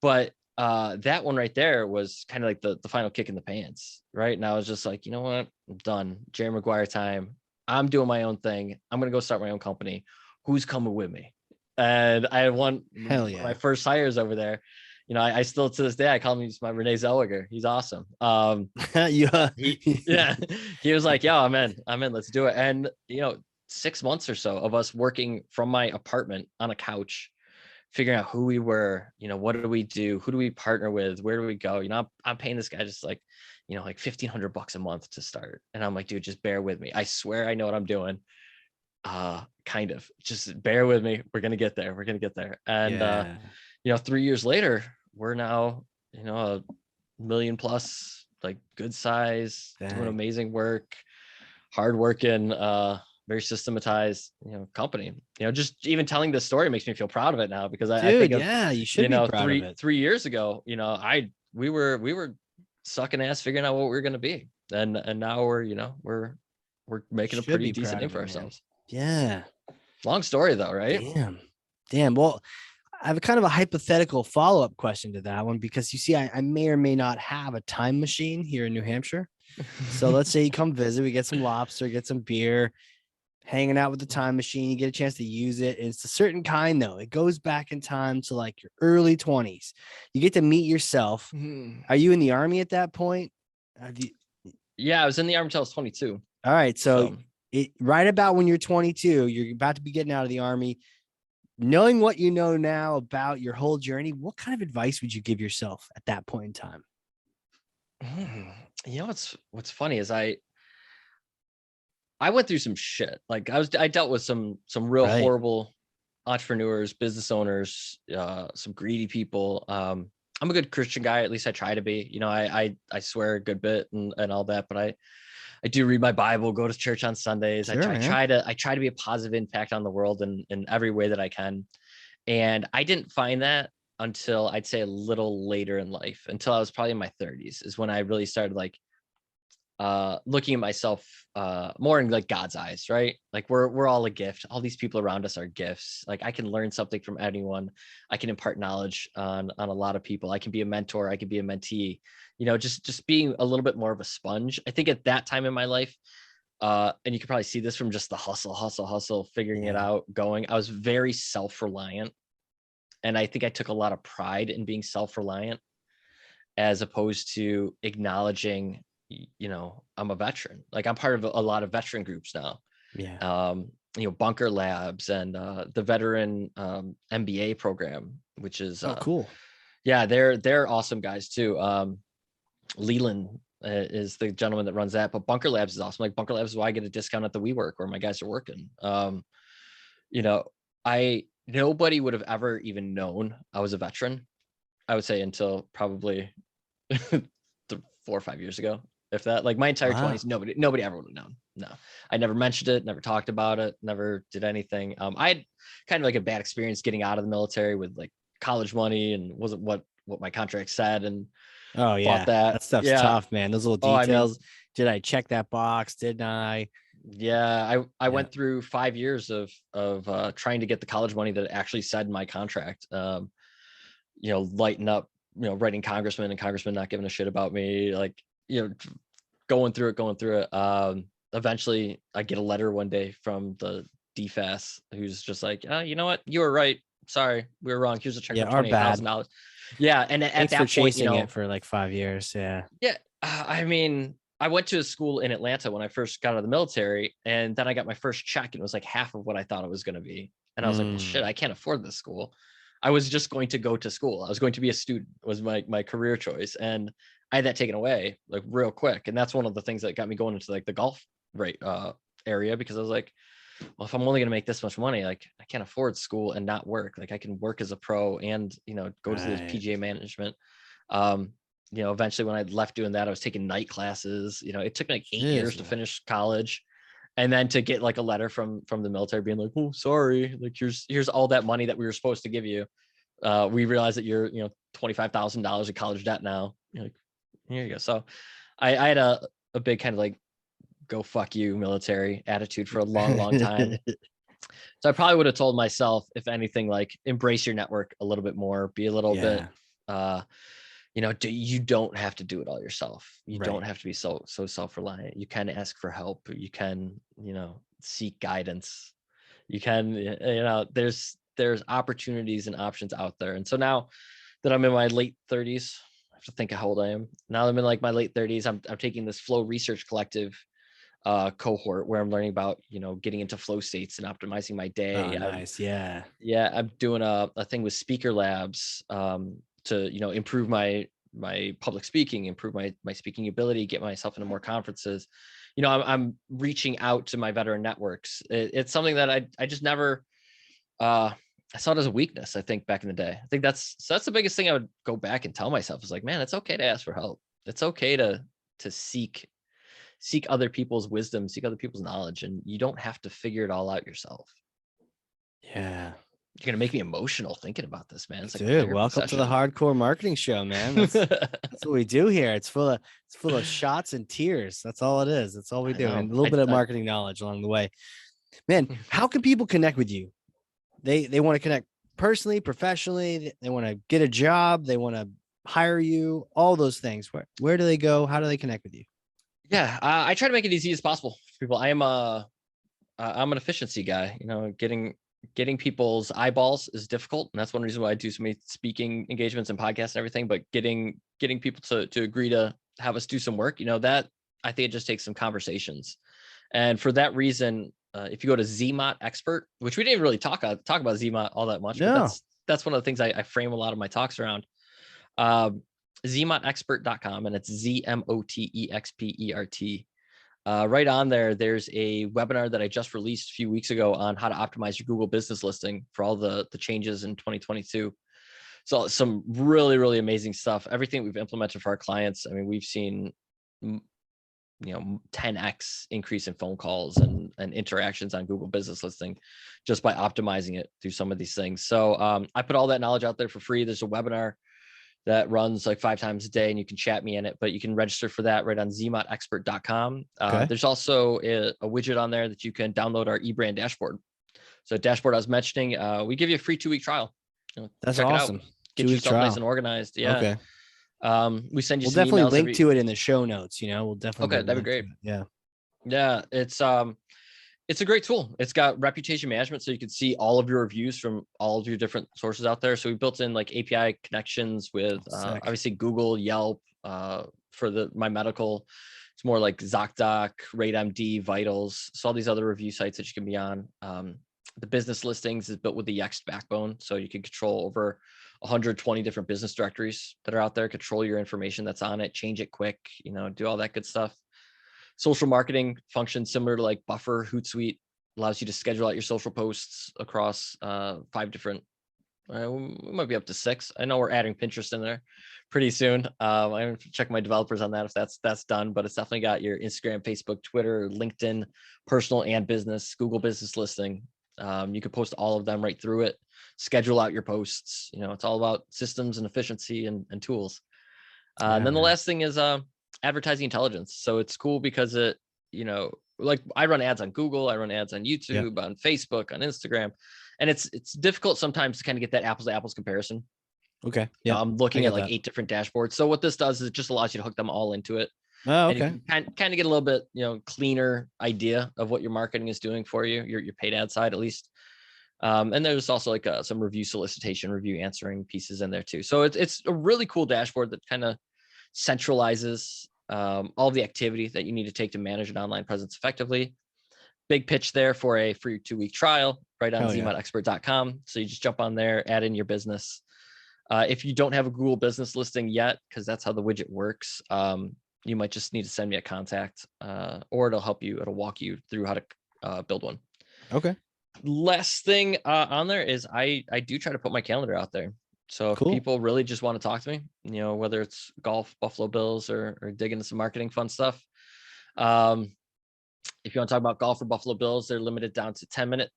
But that one right there was kind of like the final kick in the pants, right? And I was just like, you know what? I'm done. Jerry Maguire time. I'm doing my own thing. I'm gonna go start my own company. Who's coming with me? And I had one Hell of my yeah. first hires over there. I still to this day I call him, he's my Renee Zellweger. He's awesome. Yeah. Yeah, he was like, yeah, I'm in, let's do it. And 6 months or so of us working from my apartment on a couch, figuring out who we were, what do we do? Who do we partner with? Where do we go? I'm paying this guy just like, like $1,500 a month to start. And I'm like, dude, just bear with me. I swear I know what I'm doing. Kind of just bear with me. We're going to get there. We're going to get there. And, Yeah. 3 years later, we're now, a million plus, like good size, doing Dang. amazing work, hardworking, very systematized, company. Just even telling this story makes me feel proud of it now, because I Dude, think of, yeah, you should be proud of it. 3 years ago, we were sucking ass figuring out what we were going to be. And now we're making a Should pretty be decent proud name of for it, man. ourselves. Yeah. Long story though, right? Damn. Damn. Well, I have a kind of a hypothetical follow-up question to that one, because you see, I may or may not have a time machine here in New Hampshire. So let's say you come visit, we get some lobster, get some beer, hanging out with the time machine, you get a chance to use it. And it's a certain kind though. It goes back in time to like your early 20s. You get to meet yourself. Are you in the army at that point? Have you, Yeah, I was in the army until I was 22. all right. So So right about when you're 22, you're about to be getting out of the army. Knowing what you know now about your whole journey, what kind of advice would you give yourself at that point in time? 、 what's funny is I I went through some shit. Like I dealt with some real Right. horrible entrepreneurs, business owners, some greedy people. I'm a good Christian guy. At least I try to be. You know, I swear a good bit and all that, but I do read my Bible, go to church on Sundays. Sure, I man. try to be a positive impact on the world in every way that I can. And I didn't find that until I'd say a little later in life, until I was probably in my 30s, is when I really started like looking at myself more in like God's eyes, right? Like we're all a gift. All these people around us are gifts. Like I can learn something from anyone. I can impart knowledge on a lot of people. I can be a mentor, I can be a mentee. You know, just being a little bit more of a sponge. I think at that time in my life, and you can probably see this from just the hustle, figuring it Yeah. out, going. I was very self-reliant. And I think I took a lot of pride in being self-reliant as opposed to acknowledging, you know, I'm a veteran. Like I'm part of a lot of veteran groups now. Yeah. You know, Bunker Labs and the veteran MBA program, which is Oh, cool. yeah, they're awesome guys too. Leland is the gentleman that runs that, but Bunker Labs is awesome. Like Bunker Labs is why I get a discount at the WeWork where my guys are working. You know, nobody would have ever even known I was a veteran, I would say, until probably 4 or 5 years ago, if that. Like my entire Wow. 20s, nobody ever would have known. No, I never mentioned it, never talked about it, never did anything. I had kind of like a bad experience getting out of the military with like college money, and wasn't what my contract said, and Oh fought yeah. that. That stuff's Yeah. tough, man. Those little Oh, I mean, details. Did I check that box? Didn't I? yeah, I Yeah. went through 5 years of trying to get the college money that actually said in my contract. You know, lighten up, you know, writing congressman and congressman not giving a shit about me, like, you know, going through it. Eventually I get a letter one day from the DFAS who's just like, you know what, you were right, sorry, we were wrong, here's a check Yeah. for Our bad. $28,000. Yeah, and at Thanks for that point, you chasing it know, for like 5 years. Yeah. yeah, I mean, I went to a school in Atlanta when I first got out of the military, and then I got my first check, and it was like half of what I thought it was going to be. And I was like, well, shit, Mm, I can't afford this school. I was just going to go to school. I was going to be a student, was my career choice. And I had that taken away like real quick. And that's one of the things that got me going into like the golf rate area, because I was like, well, if I'm only going to make this much money, like I can't afford school and not work. Like I can work as a pro and, you know, go to this right. PGA management. Um, you know, eventually when I left doing that, I was taking night classes. You know, it took me like 8 years Jeez, to man. finish college. And then to get like a letter from the military being like, oh, sorry, like here's all that money that we were supposed to give you. We realize that you're, you know, $25,000 in college debt now. You're like, here you go. So I had a big kind of like go fuck you military attitude for a long time. So I probably would have told myself, if anything, like embrace your network a little bit more, be a little bit, Yeah. you know, you don't have to do it all yourself. You Right. don't have to be so self-reliant. You can ask for help. You can, you know, seek guidance. You can, you know, there's opportunities and options out there. And so now that I'm in my late 30s, I have to think of how old I am. Now I'm in like my late 30s. I'm taking this Flow Research Collective cohort where I'm learning about, you know, getting into flow states and optimizing my Oh, day. nice. Yeah. I'm doing a thing with Speaker Labs to, you know, improve my public speaking, improve my speaking ability, get myself into more conferences. You know, I'm reaching out to my veteran networks. It's something that I just never I saw it as a weakness, I think, back in the day. I think that's the biggest thing I would go back and tell myself is like, man, it's okay to ask for help. It's okay to seek other people's wisdom, seek other people's knowledge, and you don't have to figure it all out yourself. Yeah. You're gonna make me emotional thinking about this, man. It's like a Dude, therapy welcome to the session. hardcore marketing show, man. That's what we do here. It's full of shots and tears. That's all it is. That's all we I do. know. And a little bit of marketing knowledge along the way. Man, how can people connect with you? They want to connect personally, professionally, they want to get a job, they want to hire you, all those things. Where do they go? How do they connect with you? Yeah, I try to make it easy as possible for people. I'm an efficiency guy. You know, getting people's eyeballs is difficult, and that's one reason why I do so many speaking engagements and podcasts and everything. But getting people to agree to have us do some work, you know, that I think it just takes some conversations. And for that reason, if you go to ZMOT Expert, which we didn't really talk about ZMOT all that much, but No. that's one of the things I frame a lot of my talks around. Um, ZMOTexpert.com, and it's ZMOTEXPERT. right on there, there's a webinar that I just released a few weeks ago on how to optimize your Google business listing for all the changes in 2022. So some really, really amazing stuff. Everything we've implemented for our clients. I mean, we've seen, 10x increase in phone calls and interactions on Google business listing just by optimizing it through some of these things. So I put all that knowledge out there for free. There's a webinar that runs like 5 times a day, and you can chat me in it, but you can register for that right on zmotexpert.com. Okay. There's also a widget on there that you can download our eBrand dashboard. So dashboard I was mentioning, we give you a free 2-week trial. That's check awesome. it out. Get yourself nice and organized. Yeah. Okay. We send you We'll some definitely emails link to it in the show notes. We'll definitely. Okay, that'd be great. Yeah. Yeah, it's a great tool. It's got reputation management, so you can see all of your reviews from all of your different sources out there. So we built in like API connections with obviously Google, Yelp, for my medical. It's more like ZocDoc, RateMD, Vitals. So all these other review sites that you can be on. The business listings is built with the Yext backbone, so you can control over 120 different business directories that are out there. Control your information that's on it, change it quick. Do all that good stuff. Social marketing function similar to like Buffer, Hootsuite, allows you to schedule out your social posts across 5 different, we might be up to 6. I know we're adding Pinterest in there pretty soon. I'm going to check my developers on that if that's done, but it's definitely got your Instagram, Facebook, Twitter, LinkedIn, personal and business, Google business listing. You could post all of them right through it, schedule out your posts. It's all about systems and efficiency and tools. And then the last thing is advertising intelligence. So it's cool because it, like I run ads on Google, I run ads on YouTube, on Facebook, on Instagram, and it's difficult sometimes to kind of get that apples to apples comparison. Okay. Yeah. I'm looking at like 8 different dashboards. So what this does is it just allows you to hook them all into it. Oh, okay. And you can kind of get a little bit, cleaner idea of what your marketing is doing for you, your paid ad side at least. And there's also like some review solicitation, review answering pieces in there too. So it's a really cool dashboard that kind of centralizes all the activity that you need to take to manage an online presence effectively. Big pitch there for a free 2-week trial right on zmotexpert.com. So you just jump on there, add in your business. If you don't have a Google business listing yet, because that's how the widget works, you might just need to send me a contact, or it'll walk you through how to build one. Okay. Last thing on there is I do try to put my calendar out there. So if people really just want to talk to me, whether it's golf, Buffalo Bills, or dig into some marketing fun stuff. If you want to talk about golf or Buffalo Bills, they're limited down to 10-minute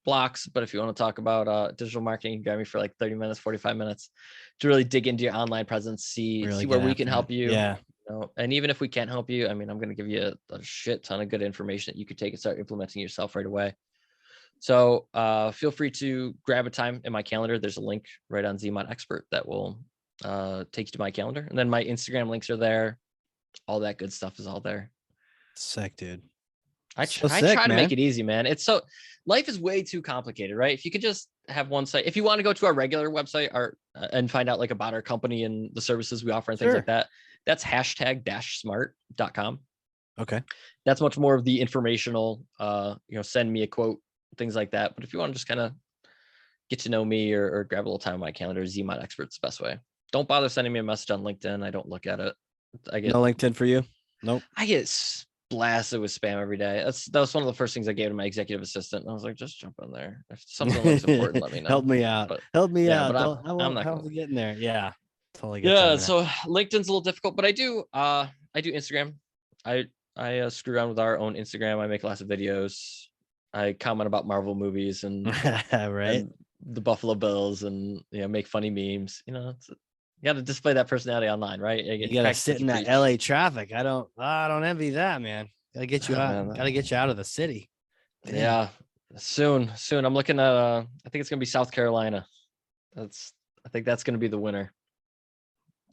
blocks. But if you want to talk about digital marketing, you can grab me for like 30 minutes, 45 minutes to really dig into your online presence, see where we can help you. Yeah. And even if we can't help you, I mean, I'm going to give you a shit ton of good information that you could take and start implementing yourself right away. So feel free to grab a time in my calendar. There's a link right on Zmot Expert that will take you to my calendar. And then my Instagram links are there. All that good stuff is all there. Sick, dude. I try to make it easy, man. Life is way too complicated, right? If you could just have one site, if you want to go to our regular website and find out like about our company and the services we offer and things like that, that's #-smart.com. Okay. That's much more of the informational, send me a quote, things like that. But if you want to just kind of get to know me or grab a little time on my calendar, Zmot Expert's the best way. Don't bother sending me a message on LinkedIn. I don't look at it. No LinkedIn for you? Nope. I get blasted with spam every day. That was one of the first things I gave to my executive assistant. And I was like, just jump in there. If something looks important, let me know. Help me out. Help me out. But I'm not going to get in there. Yeah. Totally get so LinkedIn's a little difficult, but I do Instagram. I screw around with our own Instagram. I make lots of videos. I comment about Marvel movies and and the Buffalo Bills and make funny memes. You got to display that personality online, right? You got to sit in that LA traffic. I don't envy that, man. Gotta get you out. Man. Gotta get you out of the city. Damn. Yeah, soon. I'm looking at. I think it's gonna be South Carolina. I think that's gonna be the winner.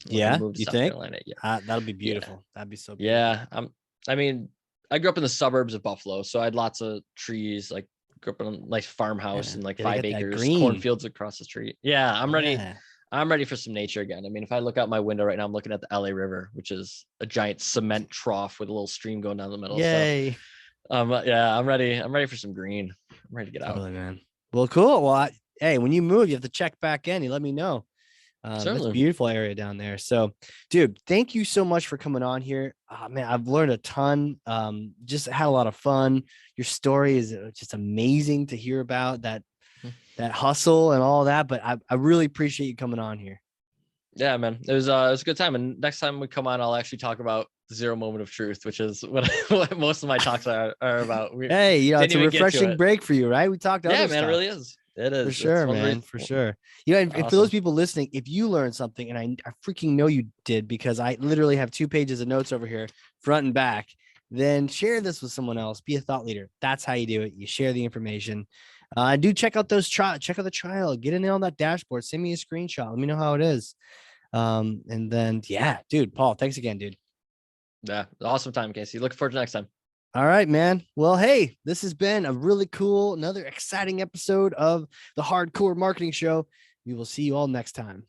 Yeah, you think? Yeah, that'll be beautiful. Yeah. That'd be so beautiful. Yeah, I mean, I grew up in the surbs of Buffalo, so I had lots of trees. Like, grew up in a nice farmhouse and like 5 acres, cornfields across the street. Yeah, I'm ready. Yeah. I'm ready for some nature again. I mean, if I look out my window right now, I'm looking at the LA River, which is a giant cement trough with a little stream going down the middle. Yay! So, yeah, I'm ready. I'm ready for some green. I'm ready to get out. Man. Well, cool. Well, hey, when you move, you have to check back in. You let me know. That's a Certainly. beautiful area down there. So, dude, thank you so much for coming on here. Man, I've learned a ton. Just had a lot of fun. Your story is just amazing to hear about that hustle and all that. But I really appreciate you coming on here. Yeah, man. It was a good time. And next time we come on, I'll actually talk about zero moment of truth, which is what most of my talks are about. We Hey, you know, didn't it's a even get to refreshing it. break for you, right? We talked Yeah, other man, it stuff. really is. It For is. It's sure, one of man. the For sure. You know, and for those awesome. people listening, if you learned something, and I freaking know you did because I literally have 2 pages of notes over here, front and back, then share this with someone else. Be a thought leader. That's how you do it. You share the information. Do check out check out the trial. Get in there on that dashboard. Send me a screenshot. Let me know how it is. And then yeah, dude, Paul, thanks again, dude. Yeah, awesome time, Casey. Looking forward to next time. All right, man. Well, hey, this has been a really cool, another exciting episode of the Hardcore Marketing Show. We will see you all next time.